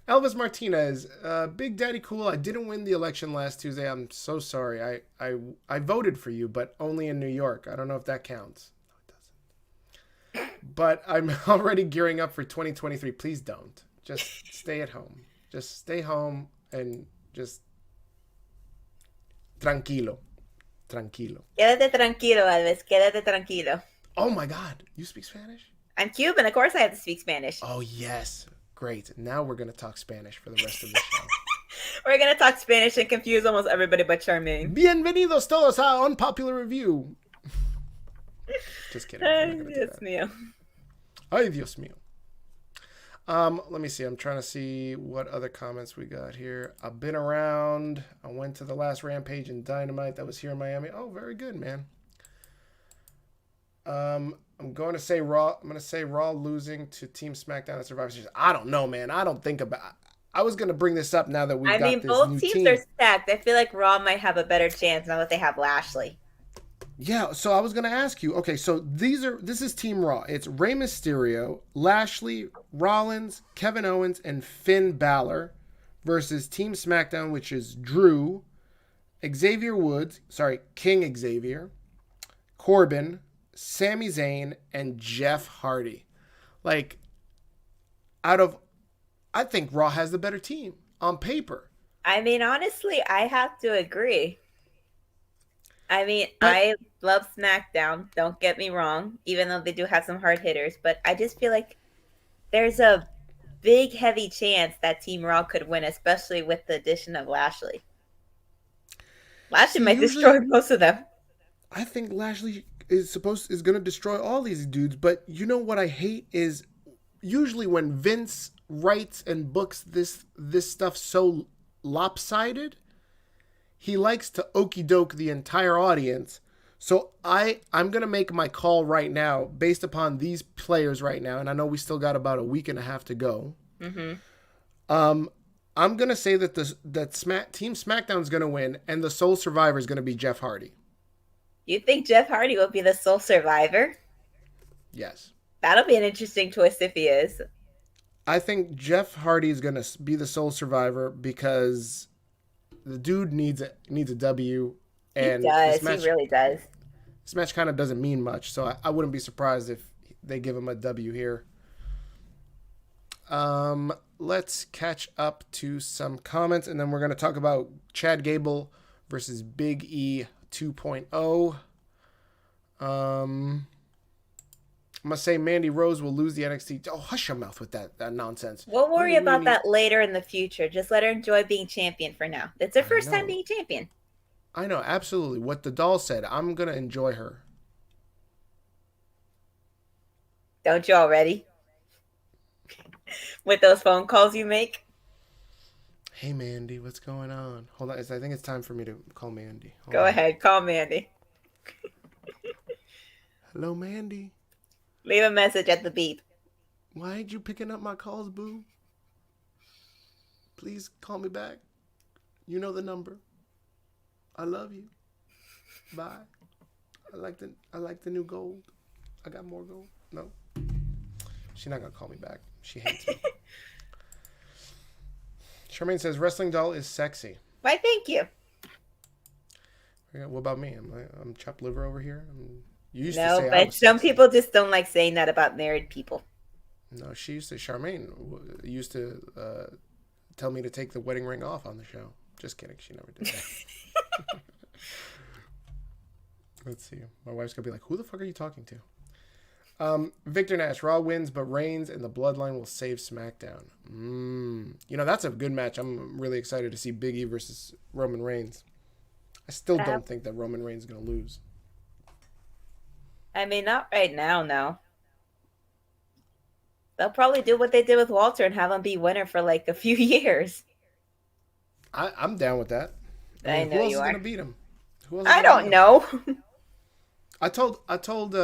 Elvis Martinez, Big Daddy Cool. I didn't win the election last Tuesday. I'm so sorry. I voted for you, but only in New York. I don't know if that counts. No, it doesn't. But I'm already gearing up for 2023. Please don't. Just stay at home. Just stay home and just tranquilo. Quédate tranquilo, Alves. Quédate tranquilo. Oh my God. You speak Spanish? I'm Cuban. Of course I have to speak Spanish. Oh, yes. Great. Now we're going to talk Spanish for the rest of the show. We're going to talk Spanish and confuse almost everybody but Charmaine. Bienvenidos todos a Unpopular Review. Just kidding. Ay, Dios mío. Ay, Dios mío. Let me see. I'm trying to see what other comments we got here. I've been around. I went to the last Rampage in Dynamite that was here in Miami. Oh, very good, man. I'm going to say Raw. I'm going to say Raw losing to Team SmackDown at Survivor Series. I don't know, man. I don't think about. I was going to bring this up now that we've got this new team. Both teams are stacked. I feel like Raw might have a better chance now that they have Lashley. Yeah, so I was going to ask you. Okay, so this is Team Raw. It's Rey Mysterio, Lashley, Rollins, Kevin Owens, and Finn Balor versus Team SmackDown, which is Drew, King Xavier, Corbin, Sami Zayn, and Jeff Hardy. Like, I think Raw has the better team on paper. I mean, honestly, I have to agree. I love SmackDown, don't get me wrong, even though they do have some hard hitters, but I just feel like there's a big, heavy chance that Team Raw could win, especially with the addition of Lashley. Lashley might destroy most of them. I think Lashley is going to destroy all these dudes, but you know what I hate is usually when Vince writes and books this stuff so lopsided, he likes to okie doke the entire audience. So I'm going to make my call right now based upon these players right now. And I know we still got about a week and a half to go. Mm-hmm. I'm going to say that Team SmackDown is going to win and the sole survivor is going to be Jeff Hardy. You think Jeff Hardy will be the sole survivor? Yes. That'll be an interesting twist if he is. I think Jeff Hardy is going to be the sole survivor because the dude needs a W. And he does. He really does. This match kind of doesn't mean much, so I wouldn't be surprised if they give him a W here. Let's catch up to some comments, and then we're going to talk about Chad Gable versus Big E 2.0. I'm going to say Mandy Rose will lose the NXT. Oh, hush your mouth with that nonsense. We'll worry about that later in the future. Just let her enjoy being champion for now. It's her first time being champion. I know, absolutely. What the doll said, I'm going to enjoy her. Don't you already? With those phone calls you make? Hey, Mandy, what's going on? Hold on. I think it's time for me to call Mandy. Go ahead. Call Mandy. Hello, Mandy. Leave a message at the beep. Why ain't you picking up my calls, boo? Please call me back. You know the number. I love you. Bye. I like the new gold. I got more gold. No. She's not gonna call me back. She hates me. Charmaine says wrestling doll is sexy. Why, thank you. What about me? I'm chopped liver over here. You used no, to say but some people just don't like saying that about married people. No, she used to. Charmaine used to tell me to take the wedding ring off on the show. Just kidding. She never did that. Let's see. My wife's gonna be like, "Who the fuck are you talking to?" Victor Nash, Raw wins, but Reigns and the Bloodline will save SmackDown. That's a good match. I'm really excited to see Big E versus Roman Reigns. I still don't think that Roman Reigns is going to lose. I mean, not right now, no. They'll probably do what they did with Walter and have him be winner for like a few years. I'm down with that. I know who else you is are. going to beat him? I don't know. I told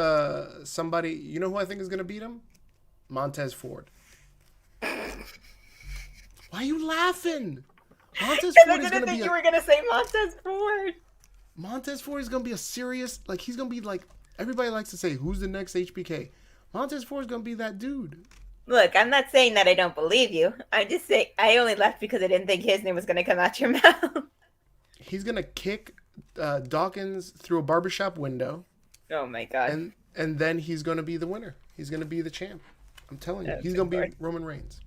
somebody, you know who I think is going to beat him? Montez Ford. Why are you laughing? Montez Ford is going to be. You were going to say Montez Ford. Montez Ford is going to be a serious, like he's going to be like, everybody likes to say, who's the next HBK? Montez Ford is going to be that dude. Look, I'm not saying that I don't believe you. I just say I only left because I didn't think his name was going to come out your mouth. He's going to kick Dawkins through a barbershop window. Oh my god. And then he's going to be the winner. He's going to be the champ. I'm telling you. He's going to be Roman Reigns.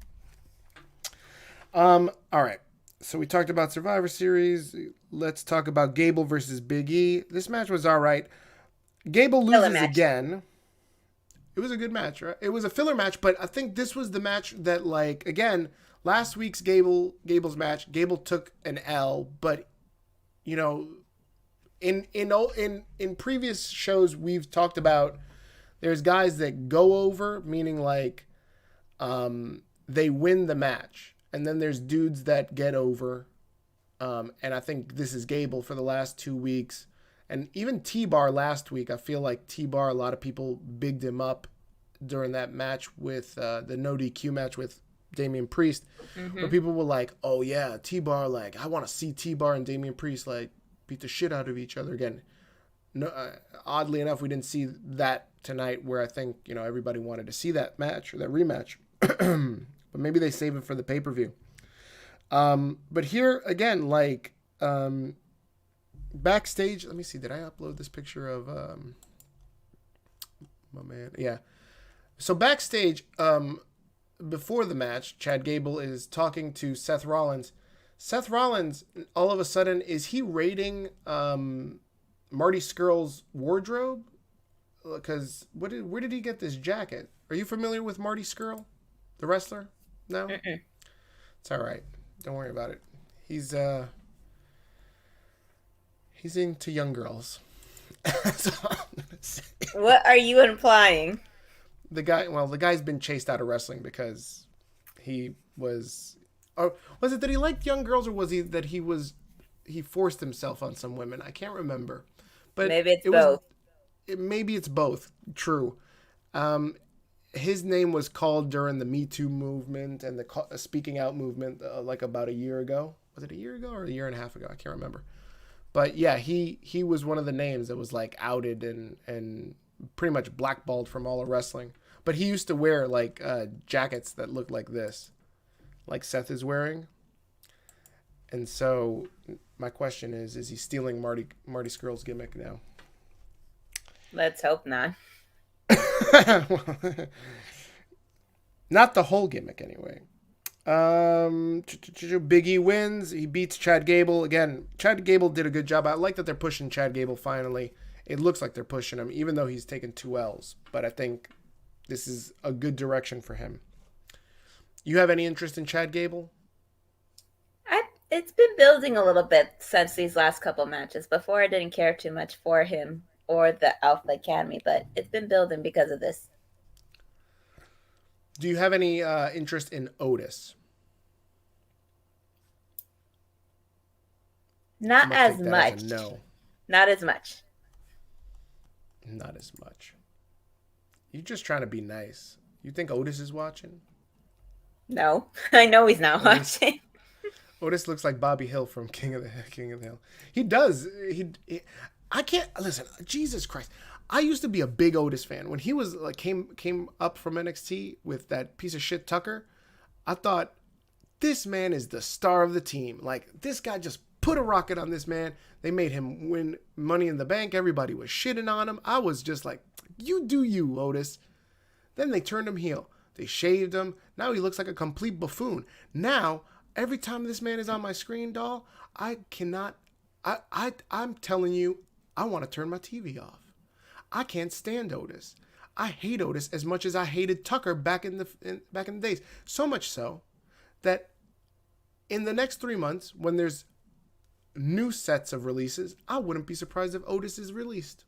All right. So we talked about Survivor Series. Let's talk about Gable versus Big E. This match was all right. Gable loses again. It was a good match, right? It was a filler match, but I think this was the match that, like, again, last week's Gable's match, Gable took an L, but, you know, in previous shows we've talked about, there's guys that go over, meaning like they win the match, and then there's dudes that get over, and I think this is Gable for the last 2 weeks. And even T-Bar last week, I feel like T-Bar, a lot of people bigged him up during that match with the no DQ match with Damian Priest, where people were like, oh yeah, T-Bar, like, I want to see T-Bar and Damian Priest, like, beat the shit out of each other again. No, oddly enough, we didn't see that tonight, where I think, you know, everybody wanted to see that match or that rematch. But maybe they save it for the pay-per-view. But here, again, like, backstage, let me see, did I upload this picture of my man? Yeah. So backstage, before the match, Chad Gable is talking to Seth Rollins. Seth Rollins, all of a sudden, is he raiding Marty Scurll's wardrobe? Because where did he get this jacket? Are you familiar with Marty Scurll, the wrestler? No? It's all right. Don't worry about it. He's into young girls. So what are you implying? The guy's been chased out of wrestling because he was... Or was it that he liked young girls, or was he that he forced himself on some women? I can't remember. But maybe it's both. Maybe it's both. True. His name was called during the Me Too movement and the speaking out movement, like about a year ago. Was it a year ago or a year and a half ago? I can't remember. But yeah, he was one of the names that was like outed and pretty much blackballed from all of wrestling. But he used to wear like jackets that looked like this, like Seth is wearing. And so my question is he stealing Marty Scurll's gimmick now? Let's hope not. Not the whole gimmick anyway. Big E wins. He beats Chad Gable. Again, Chad Gable did a good job. I like that they're pushing Chad Gable finally. It looks like they're pushing him, even though he's taken 2 L's. But I think this is a good direction for him. You have any interest in Chad Gable? It's been building a little bit since these last couple matches. Before, I didn't care too much for him or the Alpha Academy, but it's been building because of this. Do you have any interest in Otis? Not as much. No. Not as much. Not as much. You're just trying to be nice. You think Otis is watching? No, I know he's not watching. Otis looks like Bobby Hill from King of the Hill. He does. I can't listen. Jesus Christ! I used to be a big Otis fan when he was like came up from NXT with that piece of shit Tucker. I thought this man is the star of the team. Like, this guy just put a rocket on this man. They made him win Money in the Bank. Everybody was shitting on him. I was just like, you do you, Otis. Then they turned him heel. They shaved him. Now he looks like a complete buffoon. Now, every time this man is on my screen, doll, I cannot... I'm telling you, I want to turn my TV off. I can't stand Otis. I hate Otis as much as I hated Tucker back in the days. So much so that in the next 3 months, when there's new sets of releases, I wouldn't be surprised if Otis is released.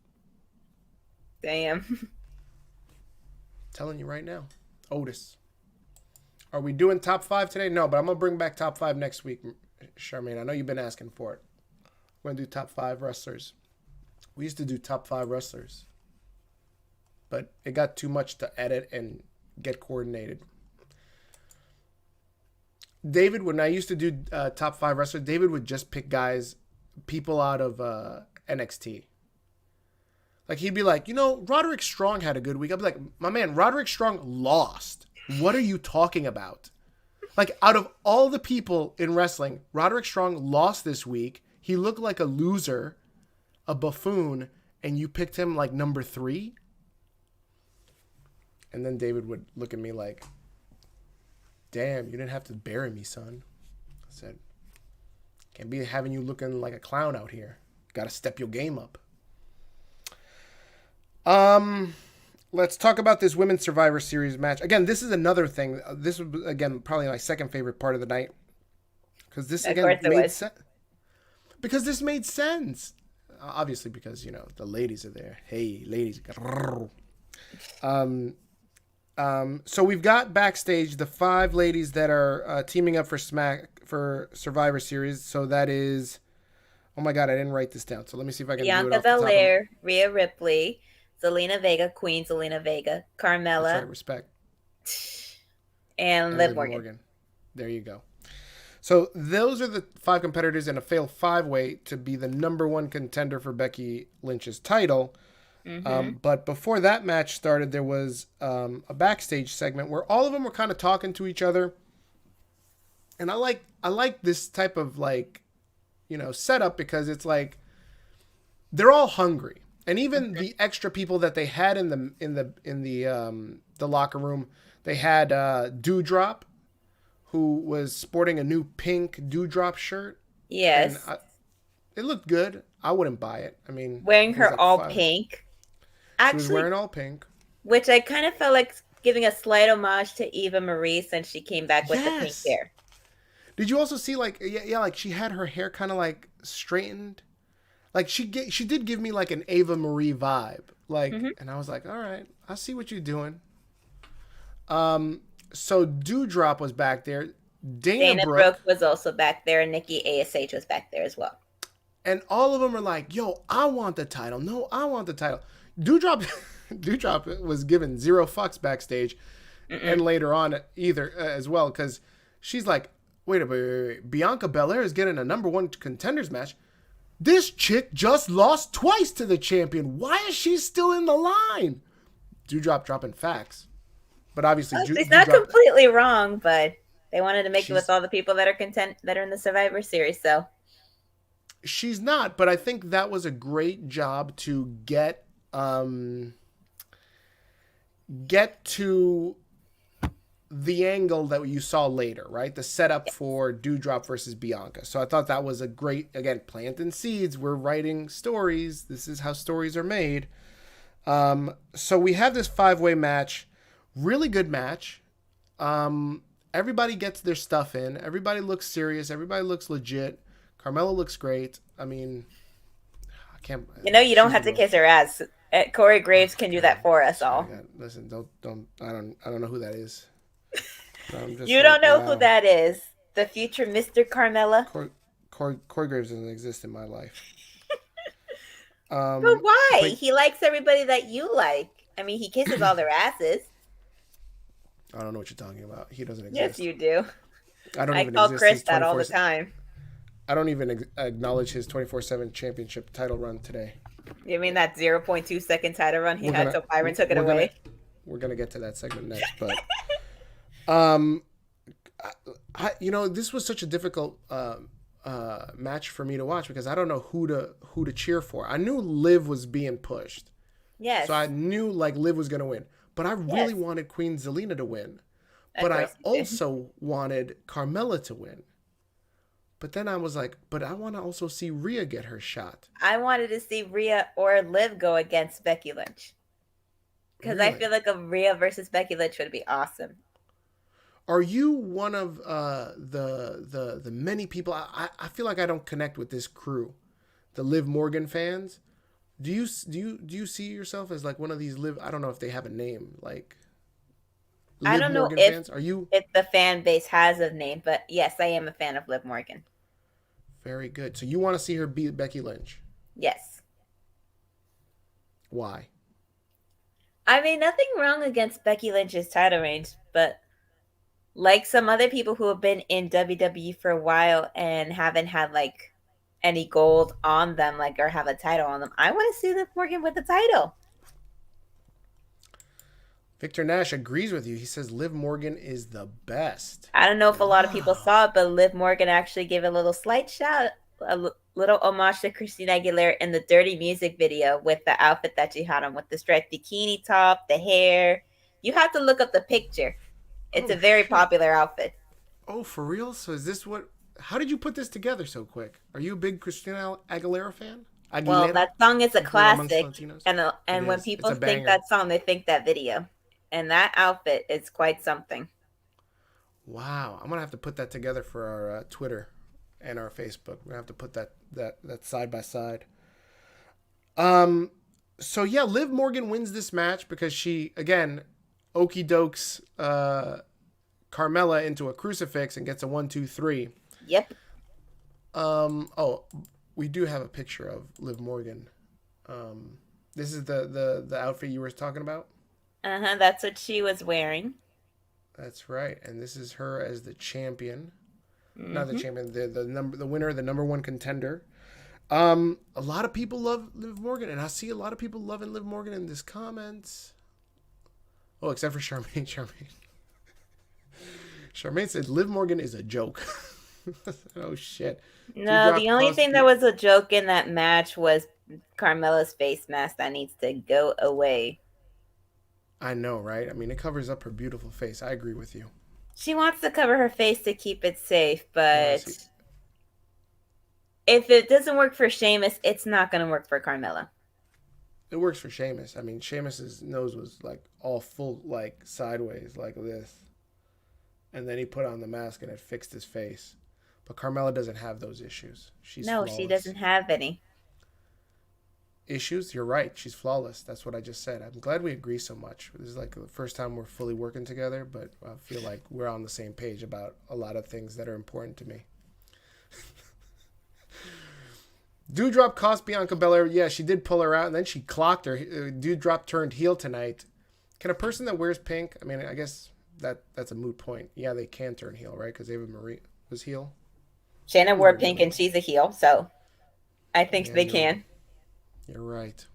Damn. Telling you right now, Otis. Are we doing top 5 today? No, but I'm gonna bring back top 5 next week, Charmaine. I know you've been asking for it. We're gonna do top 5 wrestlers. We used to do top 5 wrestlers, but it got too much to edit and get coordinated. David, when I used to do top 5 wrestlers, David would just pick people out of NXT. Like, he'd be like, Roderick Strong had a good week. I'd be like, my man, Roderick Strong lost. What are you talking about? Like, out of all the people in wrestling, Roderick Strong lost this week. He looked like a loser, a buffoon, and you picked him like number 3? And then David would look at me like, damn, you didn't have to bury me, son. I said, can't be having you looking like a clown out here. Gotta step your game up. Let's talk about this Women's Survivor Series match. Again, this is another thing. This was, again, probably my second favorite part of the night. Because this, again, made sense. Because this made sense. Obviously, because, the ladies are there. Hey, ladies. So we've got backstage the 5 ladies that are teaming up for Survivor Series. So that is, oh my God, I didn't write this down. So let me see if I can do it off the top of Bianca Belair, Rhea Ripley, Zelina Vega, Queen Zelina Vega, Carmella. That's right, respect. And Liv Morgan. There you go. So those are the 5 competitors in a fail 5-way to be the number 1 contender for Becky Lynch's title. Mm-hmm. But before that match started, there was a backstage segment where all of them were kind of talking to each other. And I like this type of setup because it's like they're all hungry. And even the extra people that they had in the locker room, they had Dewdrop, who was sporting a new pink Dewdrop shirt. Yes. And it looked good. I wouldn't buy it. I mean, wearing her all pink. Actually, she was wearing all pink. Which I kind of felt like giving a slight homage to Eva Marie since she came back with the pink hair. Did you also see like she had her hair kind of like straightened? Like she did give me like an Eva Marie vibe. Like, and I was like, all right, I see what you're doing. So Dewdrop was back there. Dana Brooke was also back there, and Nikki ASH was back there as well. And all of them are like, yo, I want the title. No, I want the title. Dewdrop was given 0 fucks backstage and later on either as well, because she's like, wait, Bianca Belair is getting a number 1 contenders match. This chick just lost twice to the champion. Why is she still in the line? Dewdrop dropping facts. But obviously, she's not completely wrong, but they wanted to make it with all the people that are in the Survivor Series, so. She's not, but I think that was a great job to get to the angle that you saw later, right? The setup for Dewdrop versus Bianca. So I thought that was a great, again, planting seeds. We're writing stories. This is how stories are made. So we have this 5-way match. Really good match. Everybody gets their stuff in. Everybody looks serious. Everybody looks legit. Carmella looks great. I mean, I can't. You don't have to kiss her ass. Corey Graves can do that for us all. Listen, don't. I don't know who that is. You don't know who that is. The future Mr. Carmella. Corey Graves doesn't exist in my life. But why? He likes everybody that you like. I mean, he kisses all their asses. I don't know what you're talking about. He doesn't exist. Yes, you do. I call Chris that all the time. I don't even acknowledge his 24/7 championship title run today. You mean that 0.2 second title run he had till Byron took it away? We're gonna get to that segment next, but this was such a difficult match for me to watch because I don't know who to cheer for. I knew Liv was being pushed. Yes. So I knew like Liv was gonna win. But I really wanted Queen Zelina to win. But I also wanted Carmella to win. But then I was like, but I want to also see Rhea get her shot. I wanted to see Rhea or Liv go against Becky Lynch. Because I feel Really? like a Rhea versus Becky Lynch would be awesome. Are you one of the many people? I feel like I don't connect with this crew, the Liv Morgan fans. Do you see yourself as like one of these Liv? I don't know if they have a name like I Liv don't know Morgan fans. Are you if the fan base has a name, but yes, I am a fan of Liv Morgan. very good? So you want to see her beat Becky Lynch? Yes. Why? I mean, nothing wrong against Becky Lynch's title range, but like some other people who have been in WWE for a while and haven't had like any gold on them, like or have a title on them, I want to see Liv Morgan with the title. Victor Nash agrees with you. He says Liv Morgan is the best. I don't know if a lot of people Wow. saw it, but Liv Morgan actually gave a little slight shout, little homage to Christina Aguilera in the Dirty Music video with the outfit that she had on with the striped bikini top, the hair. You have to look up the picture. It's a Oh very shit. popular outfit. Oh, for real? So is this what? How did you put this together so quick? Are you a big Christina Aguilera fan? Well, Aguilera, that song is a like we're amongst classic, Latinos. It and when is. It's people a think banger. that song, they think that video, and that outfit is quite something. Wow, I'm gonna have to put that together for our Twitter and our Facebook. We're gonna have to put that side by side. Um. So yeah, Liv Morgan wins this match because she again, okey dokes Carmella into a crucifix and gets a 1, 2, 3. Yep. Oh, we do have a picture of Liv Morgan. This is the outfit you were talking about. Uh-huh, that's what she was wearing. That's right, and this is her as the champion. Not the Hmm. champion, the winner, the number one contender. A lot of people love Liv Morgan, and I see a lot of people loving Liv Morgan in this comments. Oh, except for Charmaine. Charmaine said Liv Morgan is a joke. Oh shit. No, the Dewdrop only cost thing that was a joke in that match was Carmella's face mask that needs to go away. I know, right? I mean, it covers up her beautiful face. I agree with you. She wants to cover her face to keep it safe, You want to but see? if it doesn't work for Sheamus, it's not going to work for Carmella. It works for Sheamus. I mean, Sheamus's nose was like all full, like sideways, like this, and then he put on the mask and it fixed his face. But Carmella doesn't have those issues. She's No, she flawless. doesn't have any. Issues? You're right. She's flawless. That's what I just said. I'm glad we agree so much. This is like the first time we're fully working together, but I feel like we're on the same page about a lot of things that are important to me. Dewdrop cost Bianca Belair. Yeah, she did pull her out, and then she clocked her. Dewdrop turned heel tonight. Can a person that wears pink? I mean, I guess that's a moot point. Yeah, they can turn heel, right? Because Ava Marie was heel. Shannon Who wore wore pink yellow? and she's a heel, so I think Yeah, they can. you're right.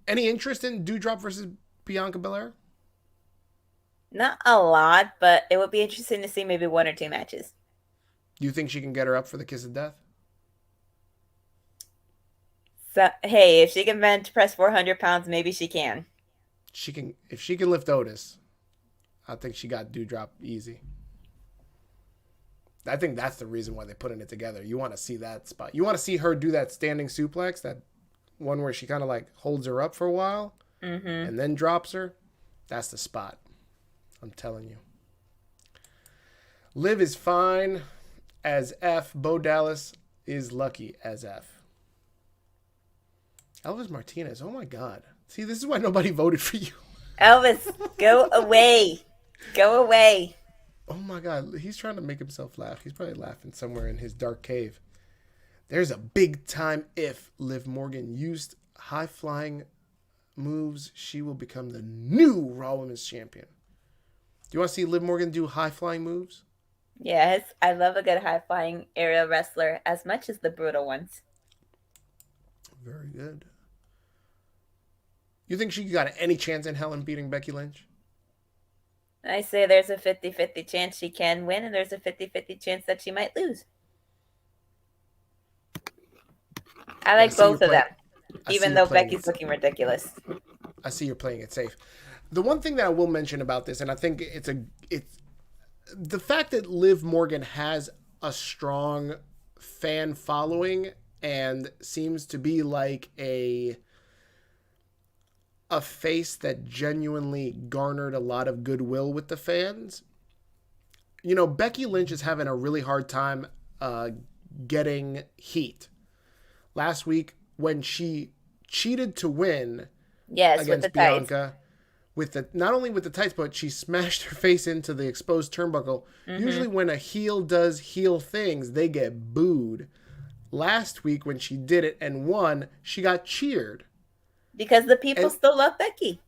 Any interest in Dewdrop versus Bianca Belair? Not a lot, but it would be interesting to see maybe one or two matches. Do you think she can get her up for the kiss of death? So, hey, if she can bench press 400 pounds, maybe she can. She can. If she can lift Otis, I think she got Dewdrop easy. I think that's the reason why they're putting it together. You want to see that spot. You want to see her do that standing suplex, that one where she kind of like holds her up for a while Mm-hmm. and then drops her. That's the spot. I'm telling you. Liv is fine as F. Bo Dallas is lucky as F. Elvis Martinez. Oh my God. See, this is why nobody voted for you. Elvis, go away. Go away. Oh my God. He's trying to make himself laugh. He's probably laughing somewhere in his dark cave. There's a big time if Liv Morgan used high flying moves, she will become the new Raw Women's Champion. Do you want to see Liv Morgan do high flying moves? Yes, I love a good high flying aerial wrestler as much as the brutal ones. Very good. You think she got any chance in hell in beating Becky Lynch? I say there's a 50-50 chance she can win, and there's a 50-50 chance that she might lose. I like both of them, even though Becky's looking ridiculous. I see you're playing it safe. The one thing that I will mention about this, and I think it's the fact that Liv Morgan has a strong fan following and seems to be like a face that genuinely garnered a lot of goodwill with the fans. You know, Becky Lynch is having a really hard time getting heat. Last week, when she cheated to win against Bianca, with the not only with the tights, but she smashed her face into the exposed turnbuckle. Mm-hmm. Usually when a heel does heel things, they get booed. Last week when she did it and won, she got cheered. Because the people still love Becky.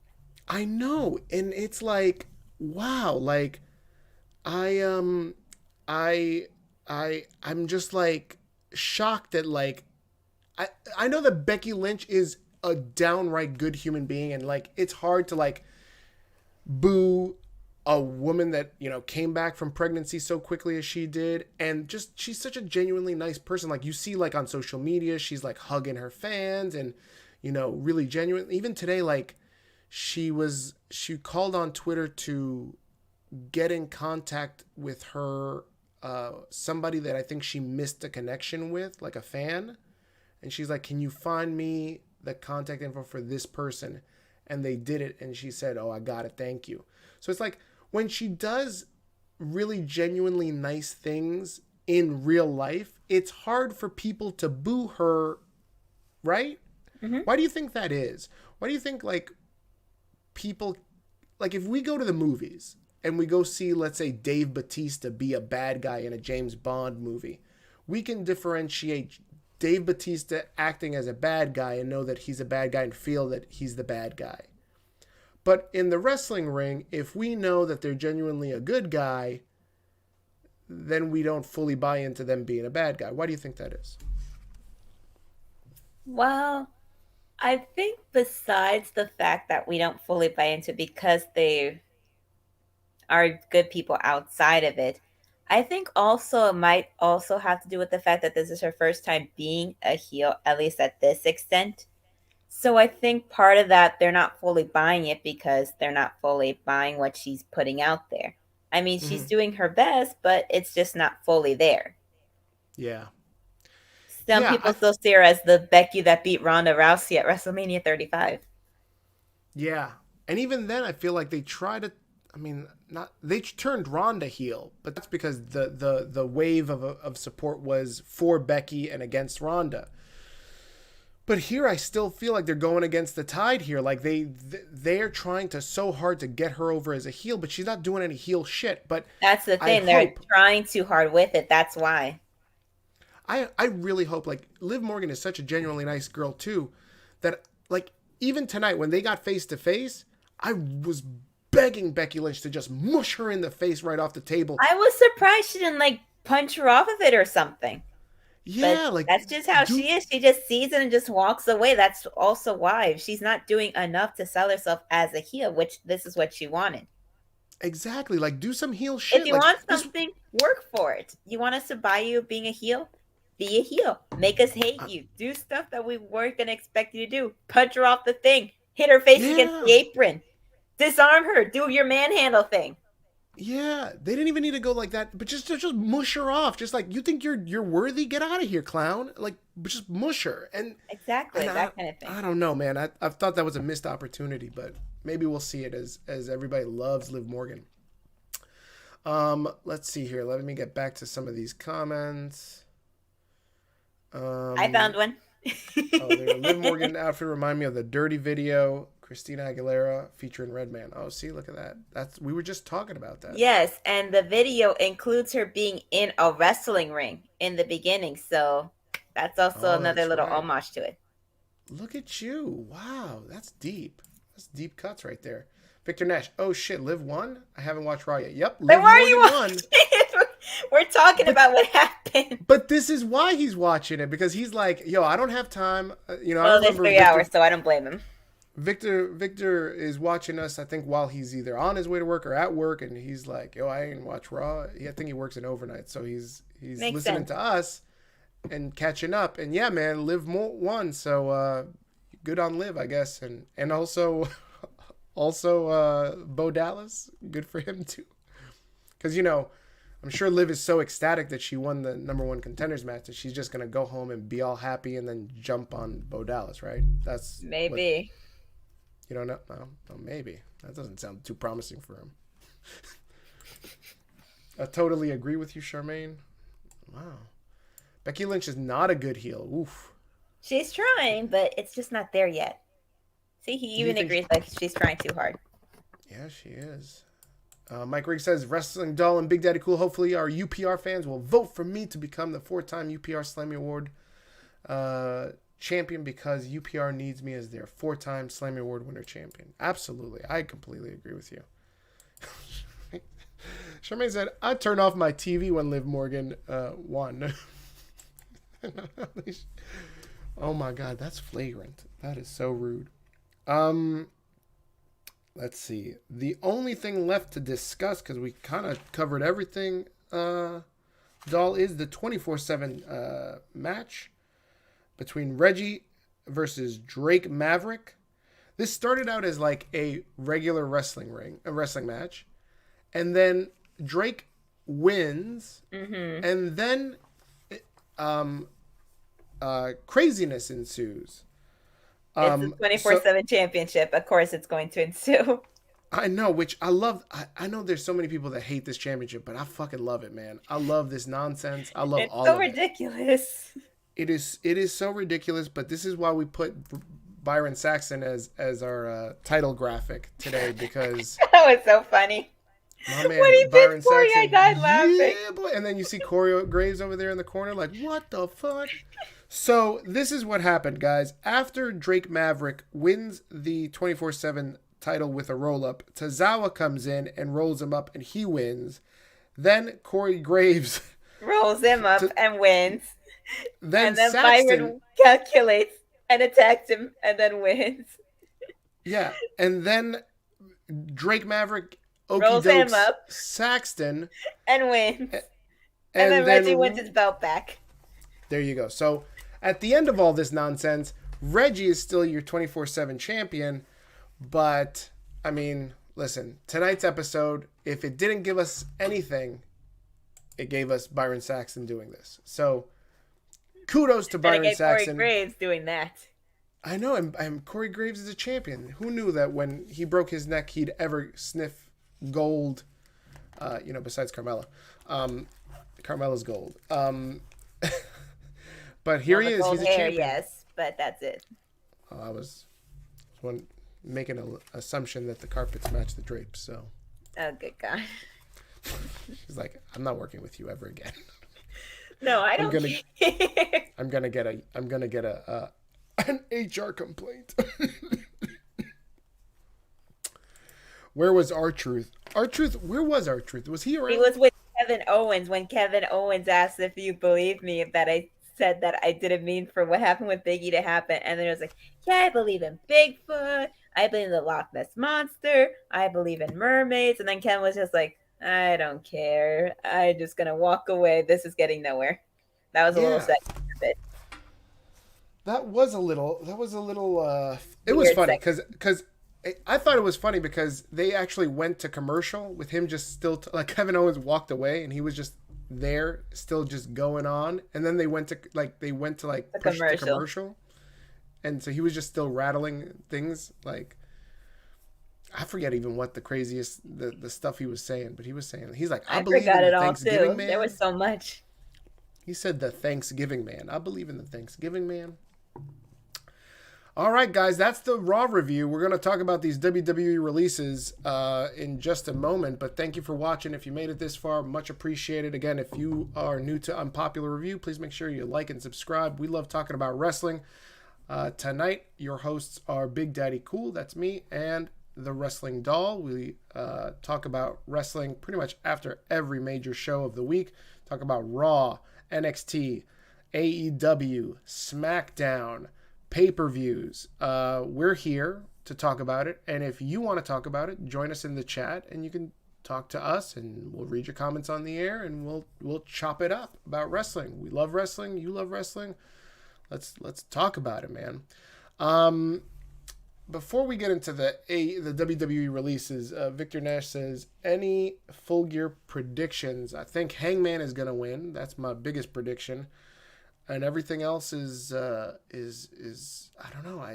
I know. And it's like, wow, like I'm just like shocked that like I know that Becky Lynch is a downright good human being, and like it's hard to like boo a woman that, you know, came back from pregnancy so quickly as she did, and just she's such a genuinely nice person. Like you see like on social media, she's like hugging her fans and, you know, really genuine. Even today, like she called on Twitter to get in contact with her somebody that I think she missed a connection with, like a fan, and she's like, can you find me the contact info for this person? And they did it, and she said, oh, I got it, thank you. So it's like when she does really genuinely nice things in real life, it's hard for people to boo her, right? Mm-hmm. Why do you think that is? Why do you think like people, like if we go to the movies and we go see, let's say, Dave Bautista be a bad guy in a James Bond movie, we can differentiate Dave Bautista acting as a bad guy and know that he's a bad guy and feel that he's the bad guy. But in the wrestling ring, if we know that they're genuinely a good guy, then we don't fully buy into them being a bad guy. Why do you think that is? Well, I think besides the fact that we don't fully buy into because they are good people outside of it, I think also it might also have to do with the fact that this is her first time being a heel, at least at this extent. So I think part of that, they're not fully buying it because they're not fully buying what she's putting out there. I mean, she's doing her best, but it's just not fully there. Yeah. Some people still see her as the Becky that beat Ronda Rousey at WrestleMania 35. Yeah. And even then, I feel like they try to, I mean, they turned Ronda heel, but that's because the wave of support was for Becky and against Ronda. But here I still feel like they're going against the tide here. Like they're trying to so hard to get her over as a heel, but she's not doing any heel shit. But that's the thing. They're trying too hard with it. That's why. I really hope, like, Liv Morgan is such a genuinely nice girl too, that like even tonight when they got face to face, I was begging Becky Lynch to just mush her in the face right off the table. I was surprised she didn't like punch her off of it or something. Yeah, but like that's just how she is. She just sees it and just walks away. That's also why she's not doing enough to sell herself as a heel, which this is what she wanted. Exactly. Like, do some heel shit. If you want something, work for it. You want us to buy you being a heel? Be a heel. Make us hate you. Do stuff that we weren't going to expect you to do. Punch her off the thing. Hit her face against the apron. Disarm her. Do your manhandle thing. Yeah, they didn't even need to go like that, but just mush her off. Just like, you think you're worthy? Get out of here, clown. Like, just mush her. And exactly, that kind of thing. I don't know, man. I thought that was a missed opportunity, but maybe we'll see it as everybody loves Liv Morgan. Let's see here. Let me get back to some of these comments. I found one. Liv Morgan outfit remind me of the Dirty video. Christina Aguilera featuring Redman. Oh, see, look at that. We were just talking about that. Yes, and the video includes her being in a wrestling ring in the beginning, so that's also another little homage to it. Look at you. Wow, that's deep. That's deep cuts right there. Victor Nash. Oh, shit, Liv won? I haven't watched Raw yet. Yep, Liv Morgan won. We're talking about what happened. But this is why he's watching it, because he's like, yo, I don't have time. Well, there's 3 hours, so I don't blame him. Victor is watching us, I think, while he's either on his way to work or at work, and he's like, yo, I ain't watch Raw. I think he works in overnight, so he's listening to us and catching up. And yeah, man, Liv won, so good on Liv, I guess. And also Bo Dallas, good for him too. Because, I'm sure Liv is so ecstatic that she won the number 1 contenders match that she's just going to go home and be all happy and then jump on Bo Dallas, right? That's maybe. You don't know? Oh, maybe. That doesn't sound too promising for him. I totally agree with you, Charmaine. Wow. Becky Lynch is not a good heel. Oof. She's trying, but it's just not there yet. See, he even agrees like she's trying too hard. Yeah, she is. Mike Riggs says, Wrestling Doll and Big Daddy Cool, hopefully our UPR fans will vote for me to become the 4-time UPR Slammy Award champion because UPR needs me as their 4-time Slammy Award winner champion. Absolutely. I completely agree with you. Charmaine said, I'd turn off my TV when Liv Morgan won. Oh my God, that's flagrant. That is so rude. Let's see. The only thing left to discuss, because we kind of covered everything, Doll, is the 24/7 match between Reggie versus Drake Maverick. This started out as like a regular wrestling match, and then Drake wins, and then craziness ensues. It's a 24/7 championship. Of course, it's going to ensue. I know, which I love. I know there's so many people that hate this championship, but I fucking love it, man. I love this nonsense. I love all of it. It's so ridiculous. It is so ridiculous, but this is why we put Byron Saxton as our title graphic today, because that was so funny. My man, when he Byron did Corey, Saxton, I died laughing. Yeah, boy. And then you see Corey Graves over there in the corner, like, what the fuck? So this is what happened, guys. After Drake Maverick wins the 24/7 title with a roll-up, Tozawa comes in and rolls him up, and he wins. Then Corey Graves rolls him up and wins. Then Saxton, Byron calculates and attacks him and then wins. Yeah, and then Drake Maverick rolls him up, Saxton, and wins. And then Reggie wins his belt back. There you go. So at the end of all this nonsense, Reggie is still your 24/7 champion. But, I mean, listen, tonight's episode, if it didn't give us anything, it gave us Byron Saxton doing this. So kudos to Byron Saxton. Corey Graves doing that. I know, and Corey Graves is a champion. Who knew that when he broke his neck, he'd ever sniff gold, besides Carmella. Carmella's gold. But here he is. He's a champion. Yes, but that's it. I was making an assumption that the carpets match the drapes. So. Oh, good God. She's like, I'm not working with you ever again. No, I don't. I'm gonna get an HR complaint. Where was R-Truth? R-Truth, where was R-Truth? Was he around? He was with Kevin Owens when Kevin Owens asked if you believe me that I said that I didn't mean for what happened with Biggie to happen. And then it was like, yeah, I believe in Bigfoot. I believe in the Loch Ness Monster. I believe in mermaids. And then Kevin was just like, I don't care. I'm just going to walk away. This is getting nowhere. That was a little sad bit. That was a little, it was funny because I thought it was funny because they actually went to commercial with him just still, like Kevin Owens walked away and he was just there still just going on. And then they went to push the commercial. And so he was just still rattling things like, I forget even what the craziest, the stuff he was saying, but he was saying, he's like, I believe in the Thanksgiving man. There was so much. He said the Thanksgiving man. I believe in the Thanksgiving man. All right, guys, that's the Raw review. We're going to talk about these WWE releases in just a moment, but thank you for watching. If you made it this far, much appreciated. Again, if you are new to Unpopular Review, please make sure you like and subscribe. We love talking about wrestling. Tonight, your hosts are Big Daddy Cool, that's me, and the Wrestling Doll. We talk about wrestling pretty much after every major show of the week. Talk about Raw, NXT, AEW, SmackDown, pay-per-views. We're here to talk about it, and if you want to talk about it, join us in the chat, and you can talk to us, and we'll read your comments on the air, and we'll chop it up about wrestling. We love wrestling. You love wrestling. Let's talk about it, man. Before we get into the WWE releases, Victor Nash says, any Full Gear predictions? I think Hangman is going to win. That's my biggest prediction. and everything else is I don't know.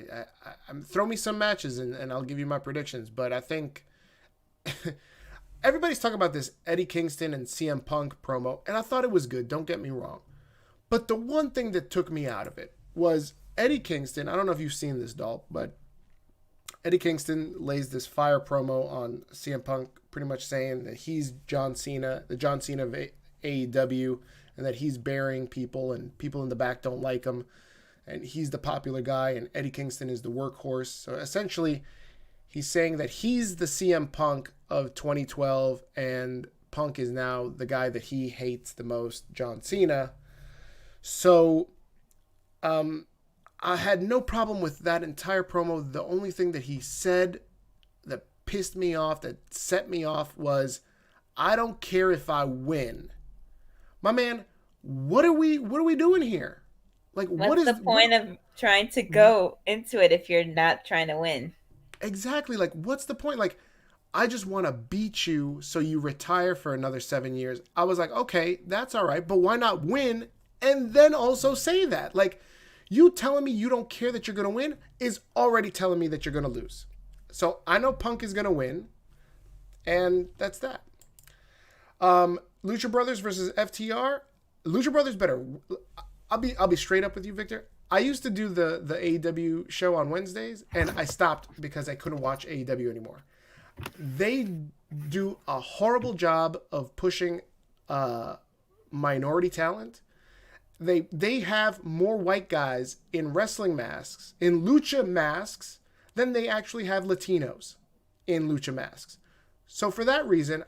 I'm throw me some matches and I'll give you my predictions. But I think everybody's talking about this Eddie Kingston and CM Punk promo, and I thought it was good. Don't get me wrong. But the one thing that took me out of it was Eddie Kingston. I don't know if you've seen this, doll, but Eddie Kingston lays this fire promo on CM Punk, pretty much saying that he's John Cena, the John Cena of AEW, and that he's burying people and people in the back don't like him. And he's the popular guy, and Eddie Kingston is the workhorse. So essentially, he's saying that he's the CM Punk of 2012, and Punk is now the guy that he hates the most, John Cena. So, I had no problem with that entire promo. The only thing that he said that pissed me off, that set me off, was, "I don't care if I win." My man, what are we doing here? Like, What's the point of trying to go into it if you're not trying to win? Exactly. Like, what's the point? Like, I just want to beat you so you retire for another 7 years. I was like, okay, that's all right, but why not win and then also say that? Like, you telling me you don't care that you're going to win is already telling me that you're going to lose. So I know Punk is going to win, and that's that. Lucha Brothers versus FTR. Lucha Brothers better. I'll be straight up with you, Victor. I used to do the AEW show on Wednesdays, and I stopped because I couldn't watch AEW anymore. They do a horrible job of pushing minority talent. They have more white guys in wrestling masks, in lucha masks, than they actually have Latinos in lucha masks. So for that reason,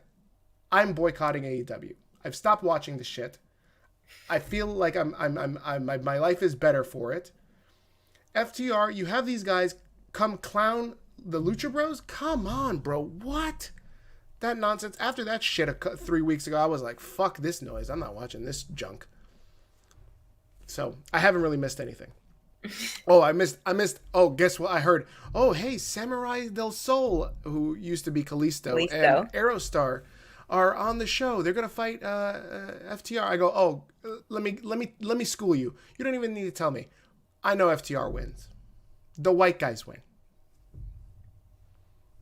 I'm boycotting AEW. I've stopped watching the shit. I feel like my life is better for it. FTR, you have these guys come clown the Lucha Bros? Come on, bro. What? That nonsense. After that shit 3 weeks ago, I was like, fuck this noise. I'm not watching this junk. So I haven't really missed anything. Oh, I missed. Oh, guess what? I heard. Oh, hey, Samurai del Sol, who used to be Kalisto, and Aerostar, are on the show. They're gonna fight FTR. I go. Oh, let me school you. You don't even need to tell me. I know FTR wins. The white guys win.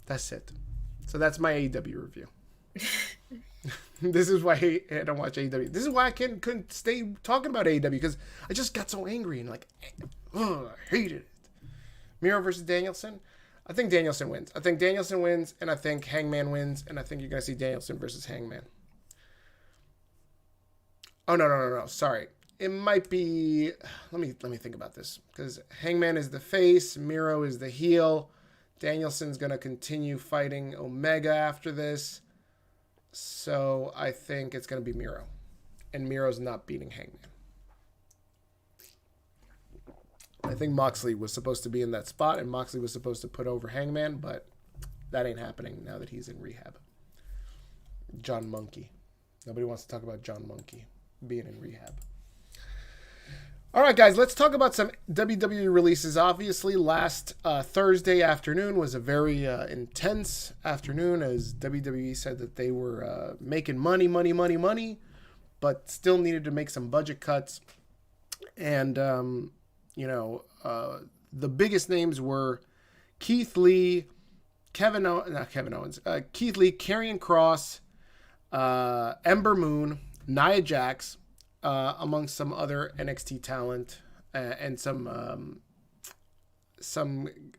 That's it. So that's my AEW review. This is why I don't watch AEW. This is why I couldn't stay talking about AEW, because I just got so angry and like, I hated it. Miro versus Danielson. I think Danielson wins. And I think Hangman wins, and I think you're gonna see Danielson versus Hangman. Oh no. Sorry. It might be. Let me think about this, because Hangman is the face, Miro is the heel. Danielson's gonna continue fighting Omega after this. So I think it's going to be Miro. And Miro's not beating Hangman. I think Moxley was supposed to be in that spot, and Moxley was supposed to put over Hangman, but that ain't happening now that he's in rehab. John Monkey. Nobody wants to talk about John Monkey being in rehab. All right, guys, let's talk about some WWE releases. Obviously, last Thursday afternoon was a very intense afternoon, as WWE said that they were making money, but still needed to make some budget cuts. And, the biggest names were Keith Lee, Keith Lee, Karrion Kross, Ember Moon, Nia Jax, amongst some other NXT talent, and some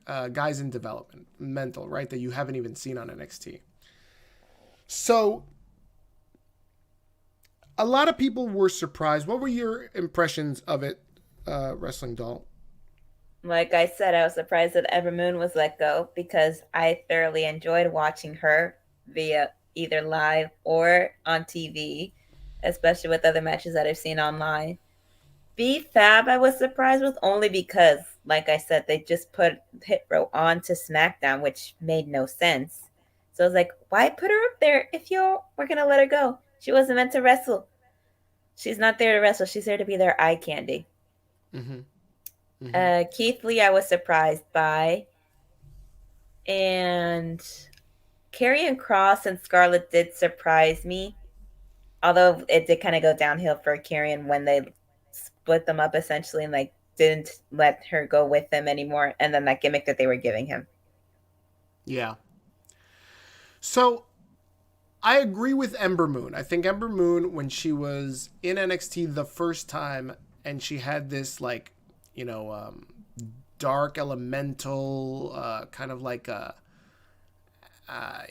guys in development, right, that you haven't even seen on NXT. So a lot of people were surprised. What were your impressions of it, Wrestling Doll? Like I said, I was surprised that Ember Moon was let go, because I thoroughly enjoyed watching her via either live or on TV, especially with other matches that I've seen online. B-Fab I was surprised with, only because, like I said, they just put Hit Row on to SmackDown, which made no sense. So I was like, why put her up there if you were going to let her go? She wasn't meant to wrestle. She's not there to wrestle. She's there to be their eye candy. Mm-hmm. Keith Lee I was surprised by. And Karrion Kross and Scarlett did surprise me. Although it did kind of go downhill for Karrion when they split them up essentially and like didn't let her go with them anymore. And then that gimmick that they were giving him. Yeah. So I agree with Ember Moon. I think Ember Moon, when she was in NXT the first time and she had this like, you know, dark elemental, kind of like a,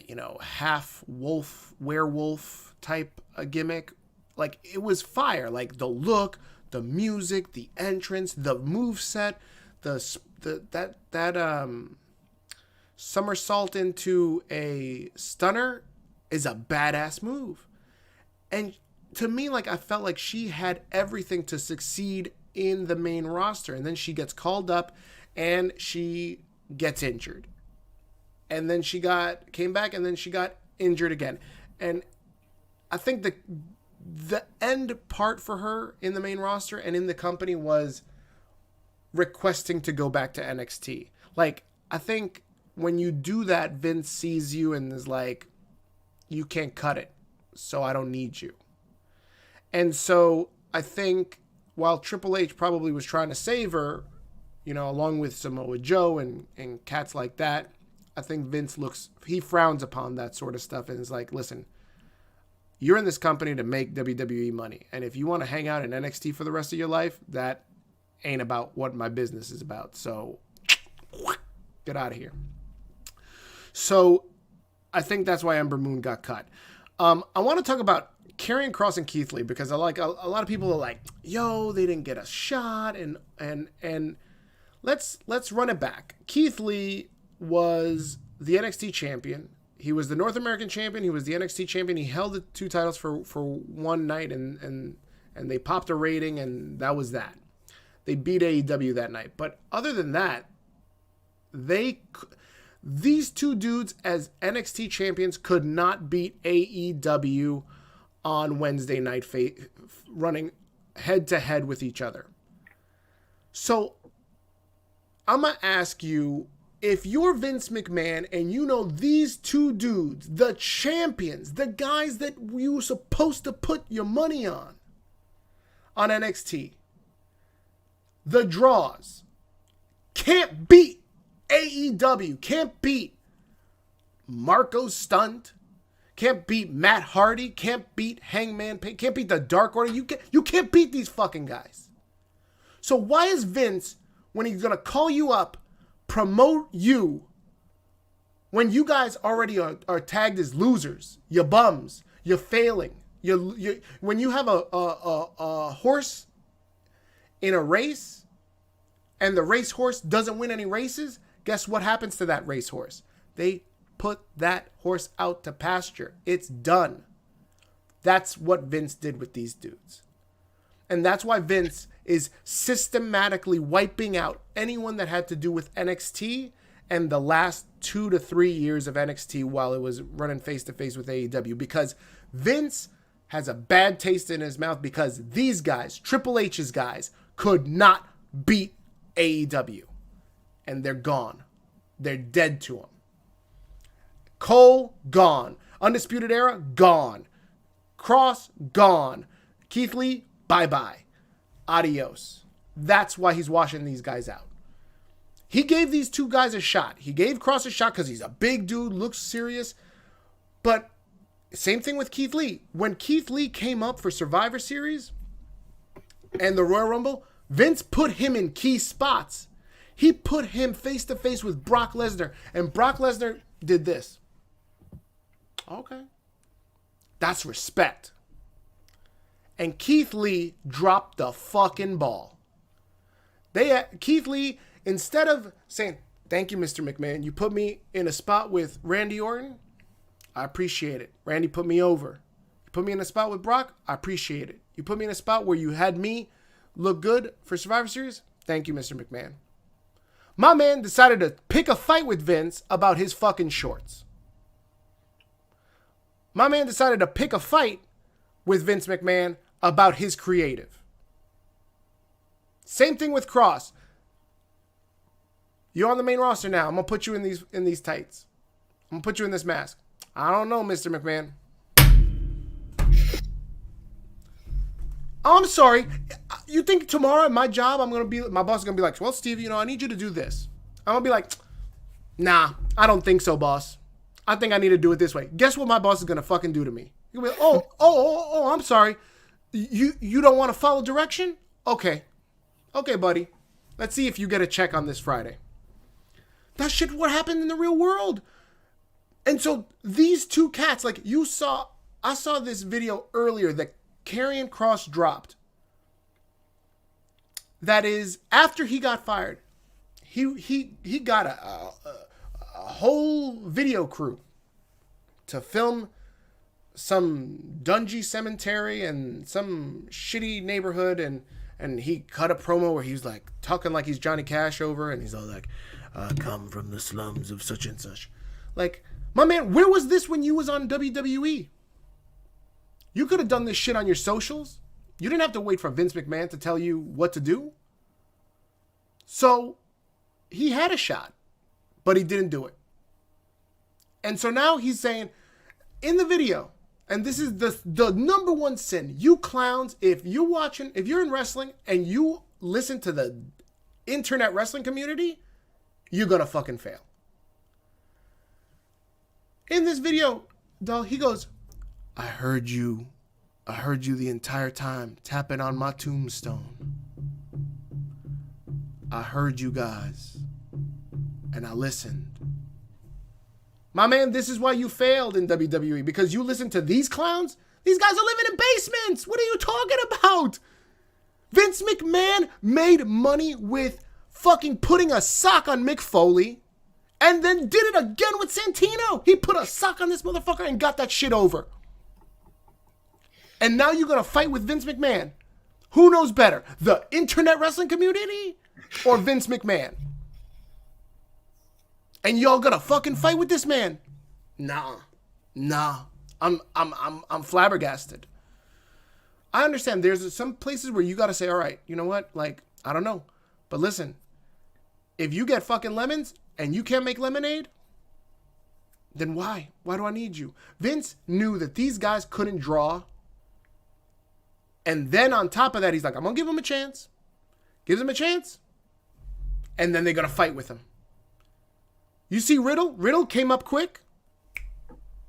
you know, half wolf, werewolf type gimmick. Like, it was fire. Like, the look, the music, the entrance, the moveset, that somersault into a stunner is a badass move. And to me, like, I felt like she had everything to succeed in the main roster. And then she gets called up and she gets injured. And then she came back and then she got injured again. And I think the end part for her in the main roster and in the company was requesting to go back to NXT. Like, I think when you do that, Vince sees you and is like, you can't cut it, so I don't need you. And so I think while Triple H probably was trying to save her, you know, along with Samoa Joe and cats like that, I think Vince he frowns upon that sort of stuff and is like, listen, you're in this company to make WWE money. And if you want to hang out in NXT for the rest of your life, that ain't about what my business is about. So get out of here. So I think that's why Ember Moon got cut. I want to talk about Karrion Kross and Keith Lee because I like a lot of people are like, yo, they didn't get a shot. And let's run it back. Keith Lee was the NXT champion. He was the North American champion. He was the NXT champion. He held the two titles for one night, and they popped a rating, and that was that. They beat AEW that night. But other than that, these two dudes as NXT champions could not beat AEW on Wednesday night, running head-to-head with each other. So I'm going to ask you, if you're Vince McMahon and you know these two dudes, the champions, the guys that you were supposed to put your money on NXT, the draws, can't beat AEW, can't beat Marco Stunt, can't beat Matt Hardy, can't beat Hangman Page, can't beat the Dark Order, you can't beat these fucking guys. So why is Vince, when he's going to call you up, promote you when you guys already are tagged as losers, you're bums, you're failing, when you have a horse in a race and the racehorse doesn't win any races, guess what happens to that racehorse? They put that horse out to pasture. It's done. That's what Vince did with these dudes. And that's why Vince is systematically wiping out anyone that had to do with NXT and the last 2 to 3 years of NXT while it was running face-to-face with AEW. Because Vince has a bad taste in his mouth because these guys, Triple H's guys, could not beat AEW. And they're gone. They're dead to him. Cole, gone. Undisputed Era, gone. Cross, gone. Keith Lee, bye-bye. Adios. That's why he's washing these guys out. He gave these two guys a shot. He gave Cross a shot because he's a big dude, looks serious. But same thing with Keith Lee. When Keith Lee came up for Survivor Series and the Royal Rumble, Vince put him in key spots. He put him face-to-face with Brock Lesnar, and Brock Lesnar did this. Okay. That's respect. And Keith Lee dropped the fucking ball. Keith Lee, instead of saying, thank you, Mr. McMahon, you put me in a spot with Randy Orton, I appreciate it. Randy put me over. You put me in a spot with Brock, I appreciate it. You put me in a spot where you had me look good for Survivor Series, thank you, Mr. McMahon. My man decided to pick a fight with Vince about his fucking shorts. My man decided to pick a fight with Vince McMahon about his creative. Same thing with Cross. You're on the main roster now. I'm going to put you in these tights. I'm going to put you in this mask. I don't know, Mr. McMahon. I'm sorry. You think tomorrow at my job, my boss is going to be like, well, Steve, I need you to do this. I'm going to be like, nah, I don't think so, boss. I think I need to do it this way. Guess what my boss is going to fucking do to me? He'll be like, oh, I'm sorry. You don't want to follow direction? Okay, buddy. Let's see if you get a check on this Friday. That shit what happened in the real world. And so these two cats, like I saw this video earlier that Karrion Kross dropped. That is, after he got fired, he got a whole video crew to film some dungy cemetery and some shitty neighborhood, and he cut a promo where he was like talking like he's Johnny Cash over, and he's all like, I come from the slums of such and such. Like, my man, where was this when you was on WWE? You could have done this shit on your socials. You didn't have to wait for Vince McMahon to tell you what to do. So he had a shot, but he didn't do it. And so now he's saying in the video, and this is the number one sin, you clowns, if you're in wrestling and you listen to the internet wrestling community, you're going to fucking fail. In this video, doll, he goes, I heard you the entire time tapping on my tombstone. I heard you guys, and I listened. My man, this is why you failed in WWE, because you listened to these clowns? These guys are living in basements. What are you talking about? Vince McMahon made money with fucking putting a sock on Mick Foley, and then did it again with Santino. He put a sock on this motherfucker and got that shit over. And now you're going to fight with Vince McMahon. Who knows better? The internet wrestling community or Vince McMahon? And y'all going to fucking fight with this man? Nah. I'm flabbergasted. I understand there's some places where you got to say, all right, you know what? Like, I don't know. But listen, if you get fucking lemons and you can't make lemonade, then why? Why do I need you? Vince knew that these guys couldn't draw. And then on top of that, he's like, I'm going to give him a chance. Gives him a chance. And then they're going to fight with him. You see Riddle? Riddle came up quick.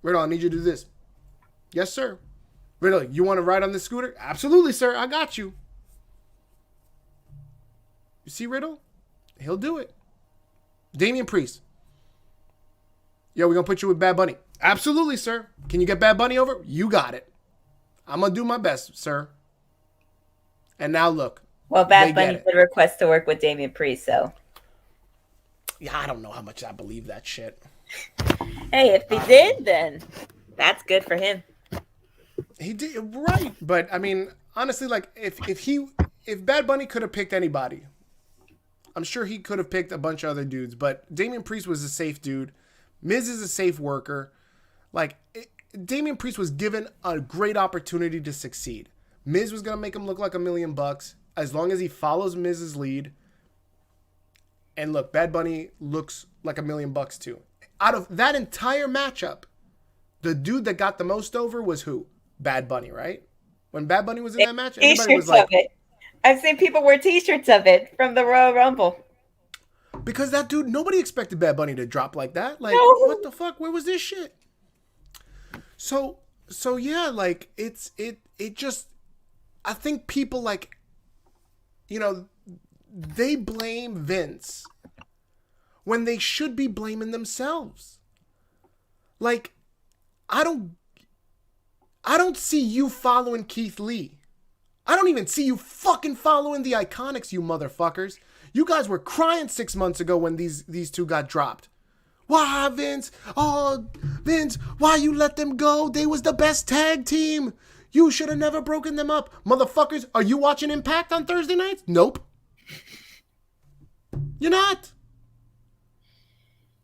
Riddle, I need you to do this. Yes, sir. Riddle, you want to ride on this scooter? Absolutely, sir. I got you. You see Riddle? He'll do it. Damian Priest. Yo, we're going to put you with Bad Bunny. Absolutely, sir. Can you get Bad Bunny over? You got it. I'm going to do my best, sir. And now look. Well, Bad Bunny did request to work with Damian Priest, so. Yeah, I don't know how much I believe that shit. Hey, if he did, then that's good for him. He did, right. But, I mean, honestly, like, if Bad Bunny could have picked anybody, I'm sure he could have picked a bunch of other dudes. But Damian Priest was a safe dude. Miz is a safe worker. Like, Damian Priest was given a great opportunity to succeed. Miz was going to make him look like $1 million as long as he follows Miz's lead. And look, Bad Bunny looks like $1 million too. Out of that entire matchup, the dude that got the most over was who? Bad Bunny, right? When Bad Bunny was in that match, everybody was like, I've seen people wear t-shirts of it from the Royal Rumble. Because that dude, nobody expected Bad Bunny to drop like that. Like, no. What the fuck? Where was this shit? So yeah, like it just, I think people like, they blame Vince when they should be blaming themselves. Like, I don't see you following Keith Lee. I don't even see you fucking following the Iconics, you motherfuckers. You guys were crying 6 months ago when these two got dropped. Why, Vince? Oh, Vince, why you let them go? They was the best tag team. You should have never broken them up. Motherfuckers, are you watching Impact on Thursday nights? Nope. You're not.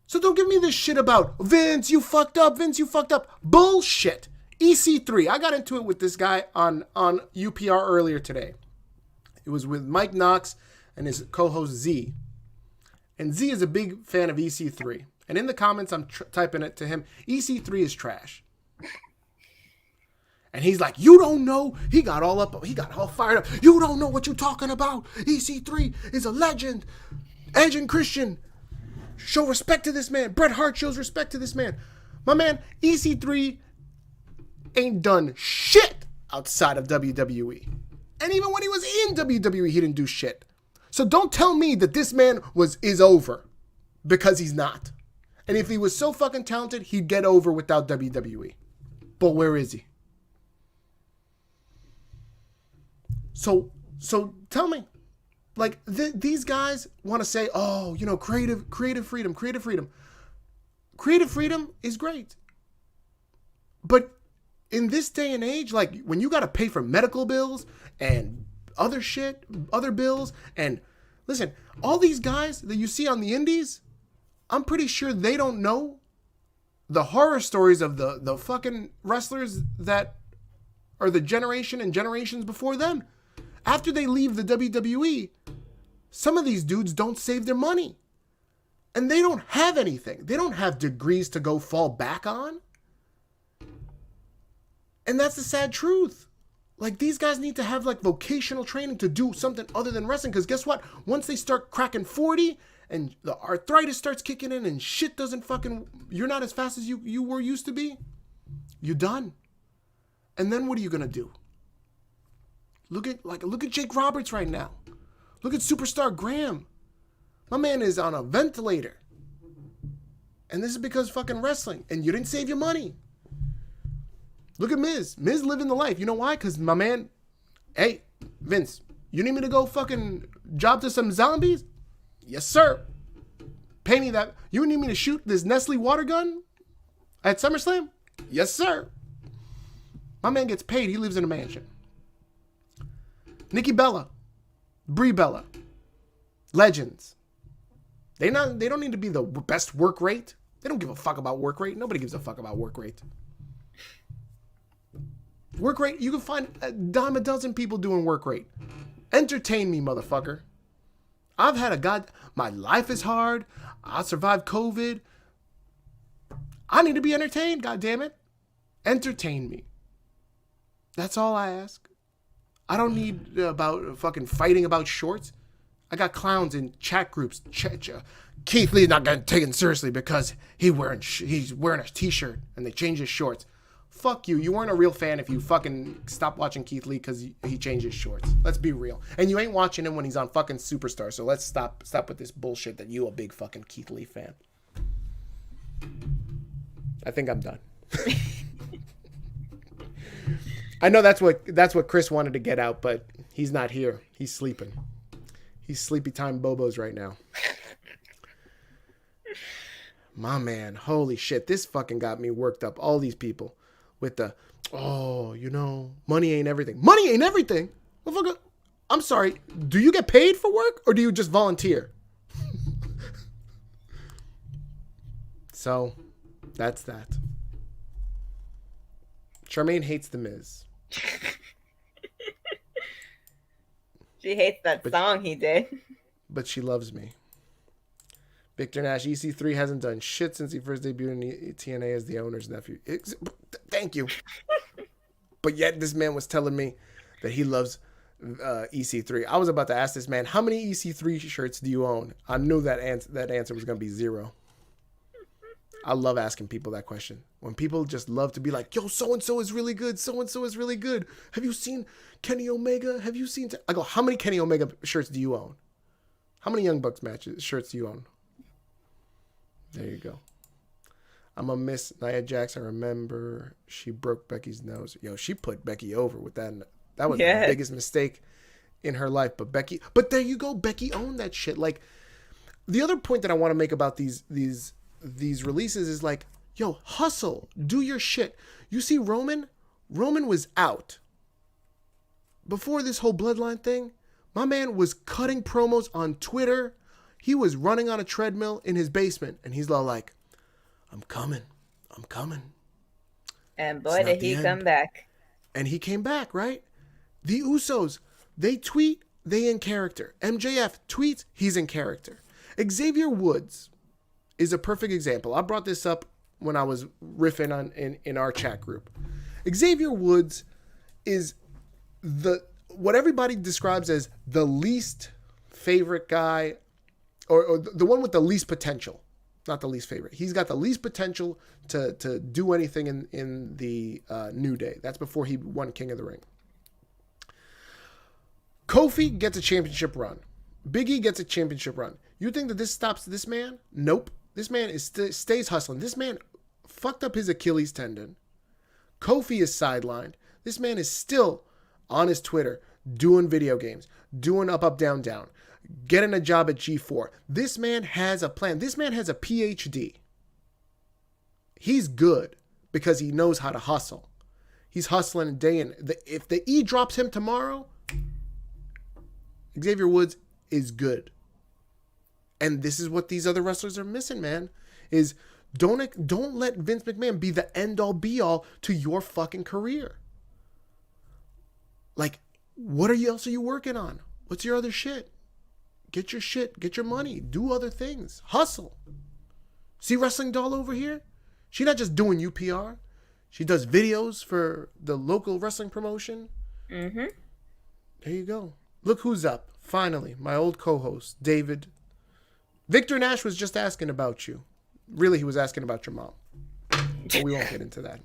So don't give me this shit about, Vince, you fucked up. Vince, you fucked up. Bullshit. EC3. I got into it with this guy on UPR earlier today. It was with Mike Knox and his co-host Z. And Z is a big fan of EC3. And in the comments, I'm typing it to him, EC3 is trash. And he's like, you don't know. He got all fired up. You don't know what you're talking about. EC3 is a legend. Edge and Christian show respect to this man. Bret Hart shows respect to this man. My man, EC3 ain't done shit outside of WWE. And even when he was in WWE, he didn't do shit. So don't tell me that this man is over, because he's not. And if he was so fucking talented, he'd get over without WWE. But where is he? So tell me, like, these guys want to say, oh, you know, creative freedom. Creative freedom is great. But in this day and age, like, when you got to pay for medical bills and other shit, other bills, and listen, all these guys that you see on the indies, I'm pretty sure they don't know the horror stories of the fucking wrestlers that are the generation and generations before them. After they leave the WWE, some of these dudes don't save their money. And they don't have anything. They don't have degrees to go fall back on. And that's the sad truth. Like, these guys need to have, like, vocational training to do something other than wrestling. Because guess what? Once they start cracking 40 and the arthritis starts kicking in and shit doesn't fucking... You're not as fast as you were used to be. You're done. And then what are you going to do? Look at Jake Roberts right now. Look at Superstar Graham. My man is on a ventilator. And this is because fucking wrestling. And you didn't save your money. Look at Miz. Miz living the life. You know why? Because my man, hey, Vince, you need me to go fucking job to some zombies? Yes, sir. Pay me that. You need me to shoot this Nestle water gun at SummerSlam? Yes, sir. My man gets paid. He lives in a mansion. Nikki Bella, Brie Bella, legends. They don't need to be the best work rate. They don't give a fuck about work rate. Nobody gives a fuck about work rate. Work rate, you can find a dime a dozen people doing work rate. Entertain me, motherfucker. I've had my life is hard. I survived COVID. I need to be entertained, goddammit. Entertain me. That's all I ask. I don't need about fucking fighting about shorts. I got clowns in chat groups. Keith Lee's not getting taken seriously because he's wearing a t-shirt and they changed his shorts. Fuck you. You weren't a real fan if you fucking stopped watching Keith Lee because he changed his shorts. Let's be real. And you ain't watching him when he's on fucking Superstar. So let's stop with this bullshit that you a big fucking Keith Lee fan. I think I'm done. I know that's what Chris wanted to get out, but he's not here. He's sleeping. He's sleepy time Bobos right now. My man, holy shit. This fucking got me worked up. All these people with the, money ain't everything. Money ain't everything? Motherfucker, I'm sorry. Do you get paid for work or do you just volunteer? So, that's that. Charmaine hates The Miz. She hates that song he did. But she loves me. Victor Nash, EC3 hasn't done shit since he first debuted in TNA as the owner's nephew. Thank you. But yet this man was telling me that he loves EC3. I was about to ask this man, how many EC3 shirts do you own? I knew that answer was going to be 0. I love asking people that question. When people just love to be like, yo, so-and-so is really good. So-and-so is really good. Have you seen Kenny Omega? Have you seen... I go, how many Kenny Omega shirts do you own? How many Young Bucks shirts do you own? There you go. I'm a miss Nia Jax. I remember she broke Becky's nose. Yo, she put Becky over with that. That was the biggest mistake in her life. But there you go. Becky owned that shit. Like, the other point that I want to make about these releases is like, yo, hustle, do your shit. You see Roman was out. Before this whole bloodline thing, my man was cutting promos on Twitter. He was running on a treadmill in his basement, and he's all like, I'm coming. And boy, did he come back. And he came back, right? The Usos, they tweet, they in character. MJF tweets, he's in character. Xavier Woods is a perfect example. I brought this up when I was riffing in our chat group. Xavier Woods is what everybody describes as the least favorite guy, or the one with the least potential. Not the least favorite. He's got the least potential to do anything in the New Day. That's before he won King of the Ring. Kofi gets a championship run. Big E gets a championship run. You think that this stops this man? Nope. This man stays hustling. This man fucked up his Achilles tendon. Kofi is sidelined. This man is still on his Twitter doing video games, doing up, down, down, getting a job at G4. This man has a plan. This man has a PhD. He's good because he knows how to hustle. He's hustling day in. If the E drops him tomorrow, Xavier Woods is good. And this is what these other wrestlers are missing, man, is don't let Vince McMahon be the end-all be-all to your fucking career. Like, what else are you working on? What's your other shit? Get your shit, get your money, do other things, hustle. See Wrestling Doll over here? She's not just doing UPR. She does videos for the local wrestling promotion. Mm-hmm. There you go. Look who's up. Finally, my old co-host, David. Victor Nash was just asking about you. Really, he was asking about your mom. But we won't get into that.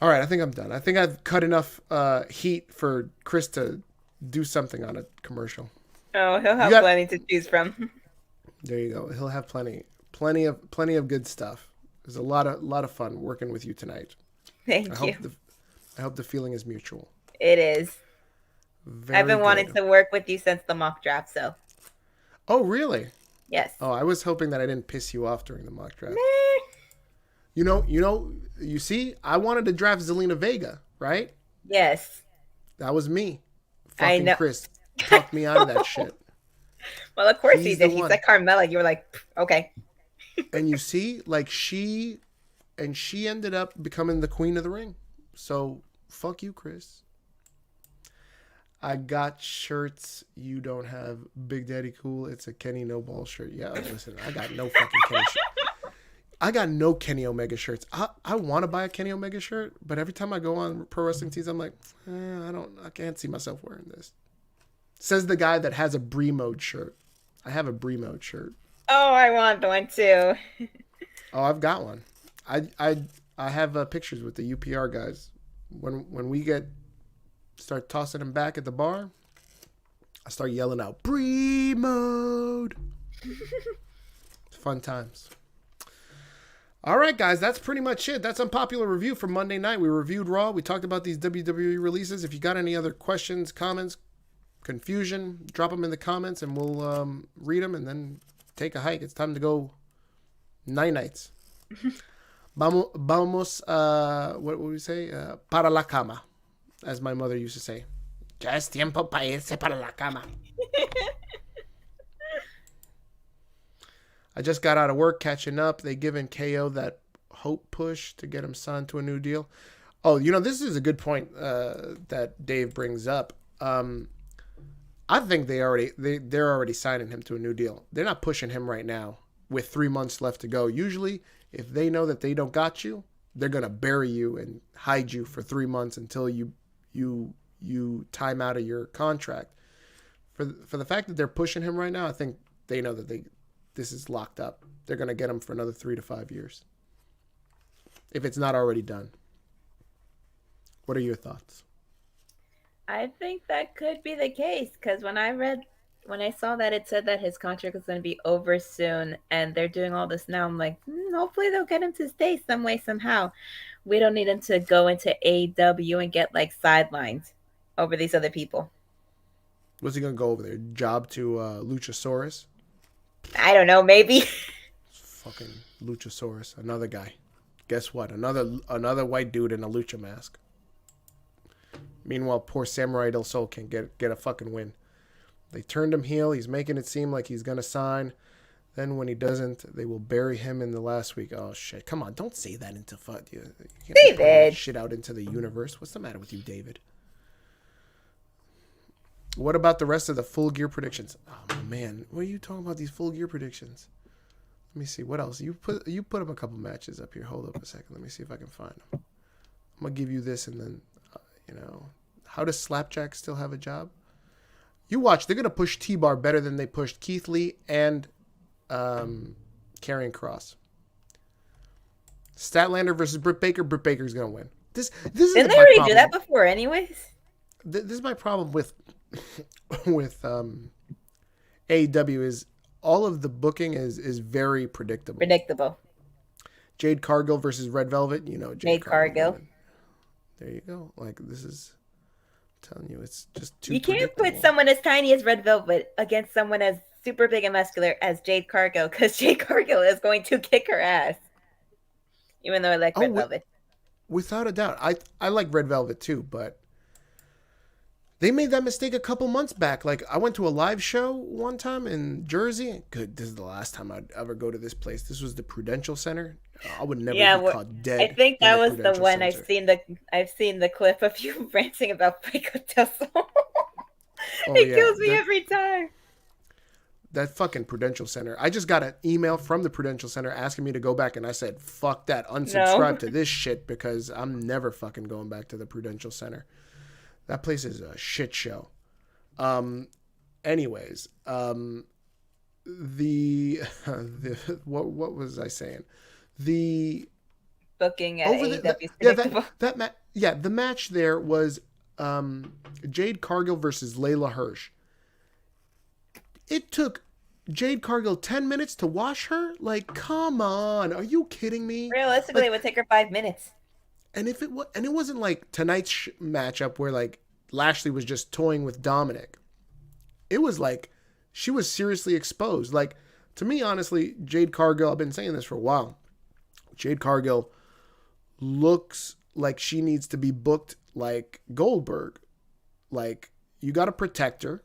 All right, I think I'm done. I think I've cut enough heat for Chris to do something on a commercial. Oh, he'll have plenty to choose from. There you go. He'll have plenty of good stuff. There's a lot of fun working with you tonight. Thank you. I hope the feeling is mutual. It is. I've been wanting to work with you since the mock draft, so. Oh, really? Yes. Oh, I was hoping that I didn't piss you off during the mock draft. Nah. You see, I wanted to draft Zelina Vega, right? Yes. That was me. I know. Chris talked me out of that shit. Well, of course he did. He said Carmella. You were like, okay. And you see, like she ended up becoming the queen of the ring. So fuck you, Chris. I got shirts you don't have. Big Daddy Cool. It's a Kenny No Ball shirt. Yeah, listen, I got no fucking Kenny shirt. I got no Kenny Omega shirts. I want to buy a Kenny Omega shirt, but every time I go on Pro Wrestling Tees, I'm like, I can't see myself wearing this. Says the guy that has a Brie Mode shirt. I have a Brie Mode shirt. Oh, I want one too. Oh, I've got one. I have pictures with the UPR guys. When we start tossing them back at the bar, I start yelling out, Brie Mode. Fun times. All right, guys, that's pretty much it. That's Unpopular Review for Monday night. We reviewed Raw. We talked about these WWE releases. If you got any other questions, comments, confusion, drop them in the comments, and we'll read them and then take a hike. It's time to go nights. Vamos, what would we say? Para la cama, as my mother used to say. Ya es tiempo para irse para la cama. I just got out of work catching up. They given KO that hope push to get him signed to a new deal. Oh, this is a good point that Dave brings up. I think they're already signing him to a new deal. They're not pushing him right now with 3 months left to go. Usually, if they know that they don't got you, they're gonna bury you and hide you for 3 months until you time out of your contract. For the fact that they're pushing him right now, I think they know that this is locked up. They're gonna get him for another 3 to 5 years, if it's not already done. What are your thoughts? I think that could be the case, because when I saw that it said that his contract was going to be over soon and they're doing all this now, I'm like, hopefully they'll get him to stay some way, somehow. We don't need him to go into AEW and get like sidelined over these other people. What's he going to go over there? Job to Luchasaurus? I don't know, maybe. Fucking Luchasaurus. Another guy. Guess what? Another white dude in a lucha mask. Meanwhile, poor Samurai Del Sol can't get a fucking win. They turned him heel. He's making it seem like he's going to sign. Then when he doesn't, they will bury him in the last week. Oh, shit. Come on. Don't say that into fuck. You can't put that shit out into the universe. What's the matter with you, David? What about the rest of the Full Gear predictions? Oh, man. What are you talking about, these Full Gear predictions? Let me see what else you put up a couple matches up here. Hold up a second. Let me see if I can find them. I'm gonna give you this, and then how does Slapjack still have a job? You watch. They're gonna push T-Bar better than they pushed Keith Lee and Karrion Kross. Statlander versus Britt Baker. Britt Baker's gonna win. This is Didn't they already do that before, anyways? This is my problem with AEW is all of the booking is very predictable. Jade Cargill versus Red Velvet. Jade Cargill. There you go. Like, this is, I'm telling you, it's just too. You can't put someone as tiny as Red Velvet against someone as super big and muscular as Jade Cargill, because Jade Cargill is going to kick her ass. Even though I like Red Velvet. Without a doubt. I like Red Velvet too, but they made that mistake a couple months back. Like, I went to a live show one time in Jersey. Good, this is the last time I'd ever go to this place. This was the Prudential Center. I would never be caught dead. I think that was the one Center. I've seen the clip of you ranting about Pico Tussle. It kills me every time. That fucking Prudential Center. I just got an email from the Prudential Center asking me to go back, and I said, fuck that. Unsubscribe to this shit, because I'm never fucking going back to the Prudential Center. That place is a shit show. Anyways, what was I saying? The booking at AEW. The match there was Jade Cargill versus Leyla Hirsch. It took Jade Cargill 10 minutes to wash her? Like, come on. Are you kidding me? Realistically, it would take her 5 minutes. And it wasn't like tonight's matchup where like Lashley was just toying with Dominic. It was like she was seriously exposed. Like, to me, honestly, Jade Cargill, I've been saying this for a while. Jade Cargill looks like she needs to be booked like Goldberg. Like, you got to protect her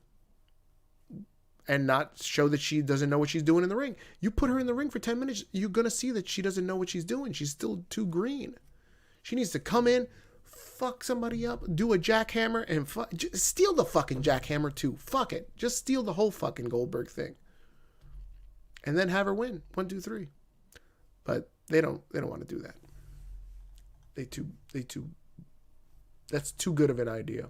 and not show that she doesn't know what she's doing in the ring. You put her in the ring for 10 minutes, you're going to see that she doesn't know what she's doing. She's still too green. She needs to come in, fuck somebody up, do a jackhammer, and steal the fucking jackhammer too. Fuck it. Just steal the whole fucking Goldberg thing. And then have her win. 1, 2, 3. But they don't want to do that. That's too good of an idea.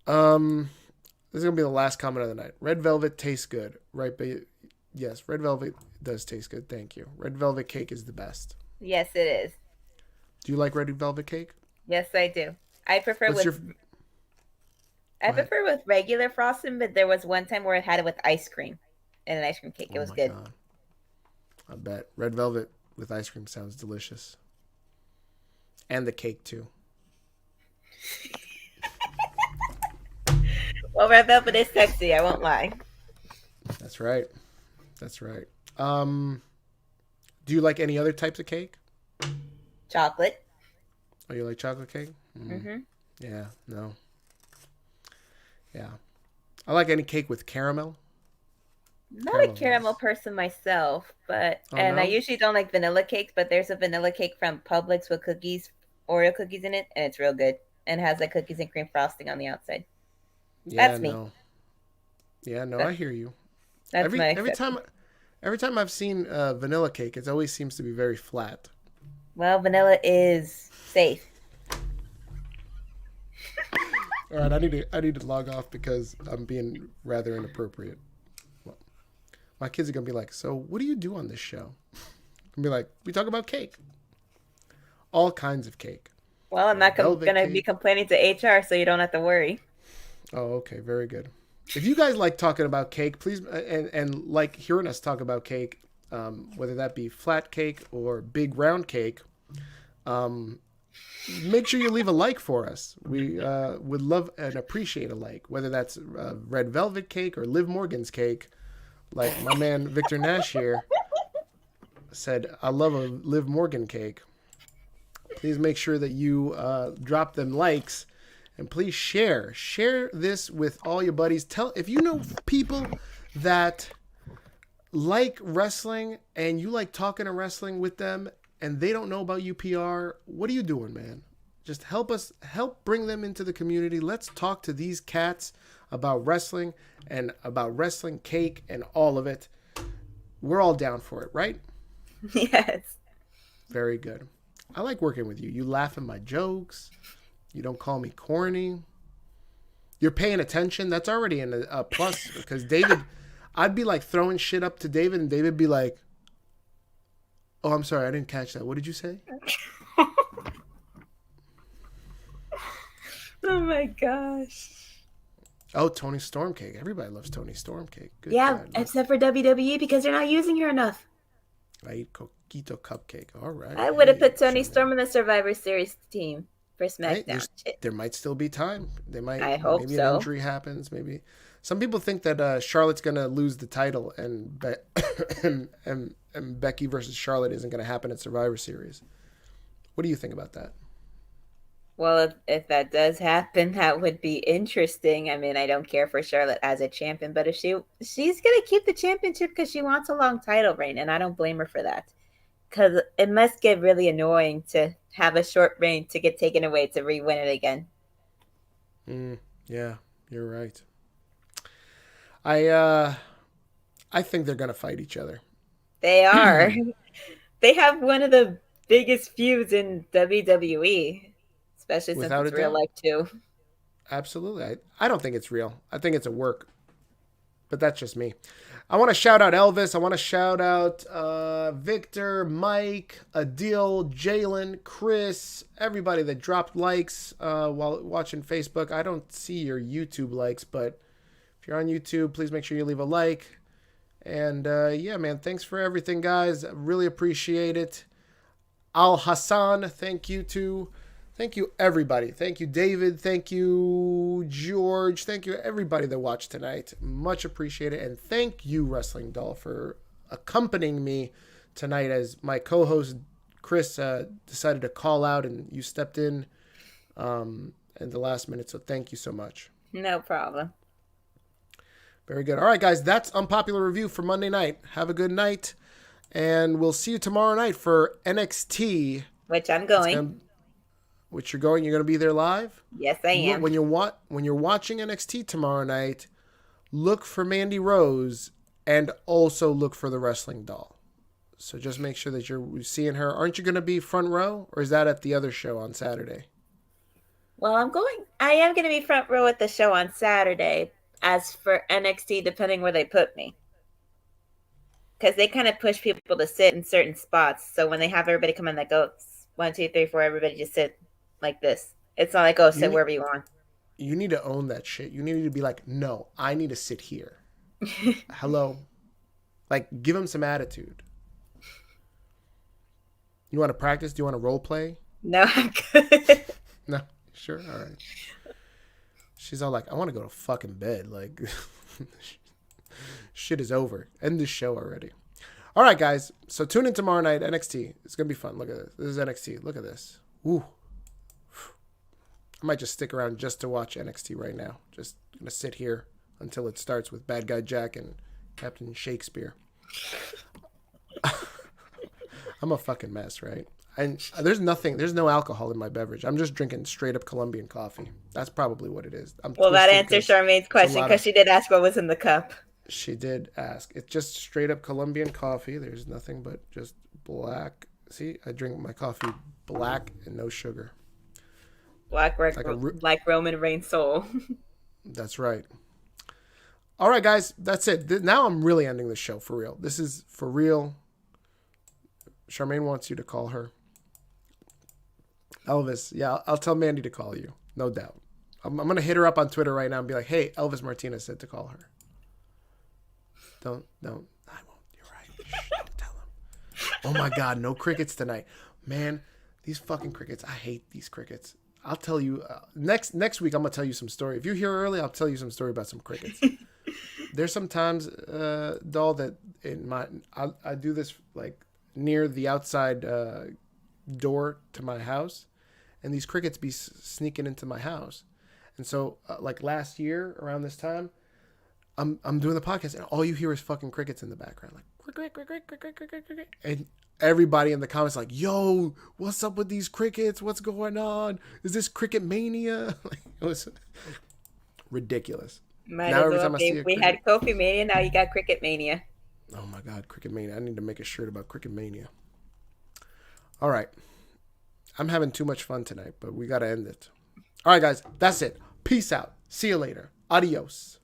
This is going to be the last comment of the night. Red Velvet tastes good, right? Yes, Red Velvet does taste good. Thank you. Red Velvet cake is the best. Yes, it is. Do you like Red Velvet cake? Yes, I do. I prefer prefer with regular frosting, but there was one time where I had it with ice cream and an ice cream cake. It was good. God. I bet. Red Velvet with ice cream sounds delicious. And the cake, too. Well, Red Velvet is sexy, I won't lie. That's right. Do you like any other types of cake? Chocolate. Oh, you like chocolate cake? Mm-hmm. Yeah, no. Yeah. I like any cake with caramel. Not a caramel person myself, but I usually don't like vanilla cakes, but there's a vanilla cake from Publix with Oreo cookies in it, and it's real good. And has like cookies and cream frosting on the outside. Yeah, that's me. I hear you. That's every time I've seen vanilla cake, it always seems to be very flat. Well, vanilla is safe. All right, I need to log off because I'm being rather inappropriate. Well, my kids are gonna be like, "So, what do you do on this show?" I'll be like, "We talk about cake, all kinds of cake." Well, I'm not going to be complaining to HR, so you don't have to worry. Oh, okay. Very good. If you guys like talking about cake, please, and like hearing us talk about cake, whether that be flat cake or big round cake, make sure you leave a like for us. We would love and appreciate a like, whether that's Red Velvet cake or Liv Morgan's cake. Like my man Victor Nash here said, I love a Liv Morgan cake. Please make sure that you drop them likes, and please share this with all your buddies. If you know people that like wrestling and you like talking to wrestling with them and they don't know about UPR, what are you doing, man? Just help bring them into the community. Let's talk to these cats about wrestling and about wrestling cake and all of it. we're all down for it, right? Yes. Very good. I like working with you. You laugh at my jokes. You don't call me corny. You're paying attention. That's already a plus, because David, I'd be like throwing shit up to David, and David be like, "Oh, I'm sorry, I didn't catch that. What did you say?" Oh my gosh. Oh, Tony Stormcake. Everybody loves Tony Stormcake. Good Yeah, God. except for WWE because they're not using her enough. I eat Coquito Cupcake. All right. I would have Hey, put Tony Charmaine. Storm in the Survivor Series team for Hey, SmackDown. there might still be time. They might. I hope maybe so. An injury happens. Maybe some people think that Charlotte's gonna lose the title, and and Becky versus Charlotte isn't gonna happen at Survivor Series. What do you think about that? Well, if that does happen, that would be interesting. I mean, I don't care for Charlotte as a champion, but if she's gonna keep the championship because she wants a long title reign, and I don't blame her for that. Because it must get really annoying to have a short reign to get taken away to re-win it again. Yeah, you're right. I think they're gonna fight each other. They are. They have one of the biggest feuds in WWE, especially since Without it's a real doubt. life too. Absolutely. I don't think it's real. I think it's a work. But that's just me. I want to shout out Elvis. I want to shout out Victor, Mike, Adil, Jalen, Chris, everybody that dropped likes while watching Facebook. I don't see your YouTube likes, but if you're on YouTube, please make sure you leave a like. And yeah, man, thanks for everything, guys. I really appreciate it. Al Hassan, thank you too. Thank you, everybody. Thank you, David. Thank you, George. Thank you, everybody that watched tonight. Much appreciated. And thank you, Wrestling Doll, for accompanying me tonight as my co-host, Chris, decided to call out and you stepped in the last minute. So thank you so much. No problem. Very good. All right, guys, that's Unpopular Review for Monday night. Have a good night. And we'll see you tomorrow night for NXT. Which I'm going. Which you're going. You're going to be there live? Yes, I am. When you're watching NXT tomorrow night, look for Mandy Rose and also look for the Wrestling Doll. So just make sure that you're seeing her. Aren't you going to be front row, or is that at the other show on Saturday? Well, I am going to be front row at the show on Saturday. As for NXT, depending where they put me. Because they kind of push people to sit in certain spots. So when they have everybody come in, that goes 1, 2, 3, 4, everybody just sit like this. It's not like, sit wherever you want. You need to own that shit. You need to be like, no, I need to sit here. Hello. Like, give them some attitude. You want to practice? Do you want to role play? No, I'm good. No? Sure? All right. She's all like, I want to go to fucking bed. Like, shit is over. End this show already. All right, guys. So tune in tomorrow night, NXT. It's going to be fun. Look at this. This is NXT. Look at this. Ooh. I might just stick around just to watch NXT right now. Just going to sit here until it starts with Bad Guy Jack and Captain Shakespeare. I'm a fucking mess, right? And there's no alcohol in my beverage. I'm just drinking straight up Colombian coffee. That's probably what it is. Well, that answers Charmaine's question because she did ask what was in the cup. She did ask. It's just straight up Colombian coffee. There's nothing but just black. See, I drink my coffee black and no sugar. Black like Roman Reigns' soul. That's right. All right, guys. That's it. Now I'm really ending the show for real. This is for real. Charmaine wants you to call her. Elvis, yeah, I'll tell Mandy to call you, no doubt. I'm going to hit her up on Twitter right now and be like, hey, Elvis Martinez said to call her. Don't, I won't. You're right. Shh, don't tell him. Oh my God, no crickets tonight. Man, these fucking crickets, I hate these crickets. I'll tell you, next week I'm going to tell you some story. If you're here early, I'll tell you some story about some crickets. There's sometimes, doll, that I do this like near the outside door to my house, and these crickets be sneaking into my house. And so like last year around this time, I'm doing the podcast and all you hear is fucking crickets in the background, like cricket, cricket, cricket, cricket, cricket. And everybody in the comments like, yo, what's up with these crickets? What's going on? Is this cricket mania? Like, it was ridiculous. Might as well be. We had Kofi Mania, now you got Cricket Mania. Oh my God, Cricket Mania. I need to make a shirt about Cricket Mania. All right. I'm having too much fun tonight, but we got to end it. All right, guys. That's it. Peace out. See you later. Adios.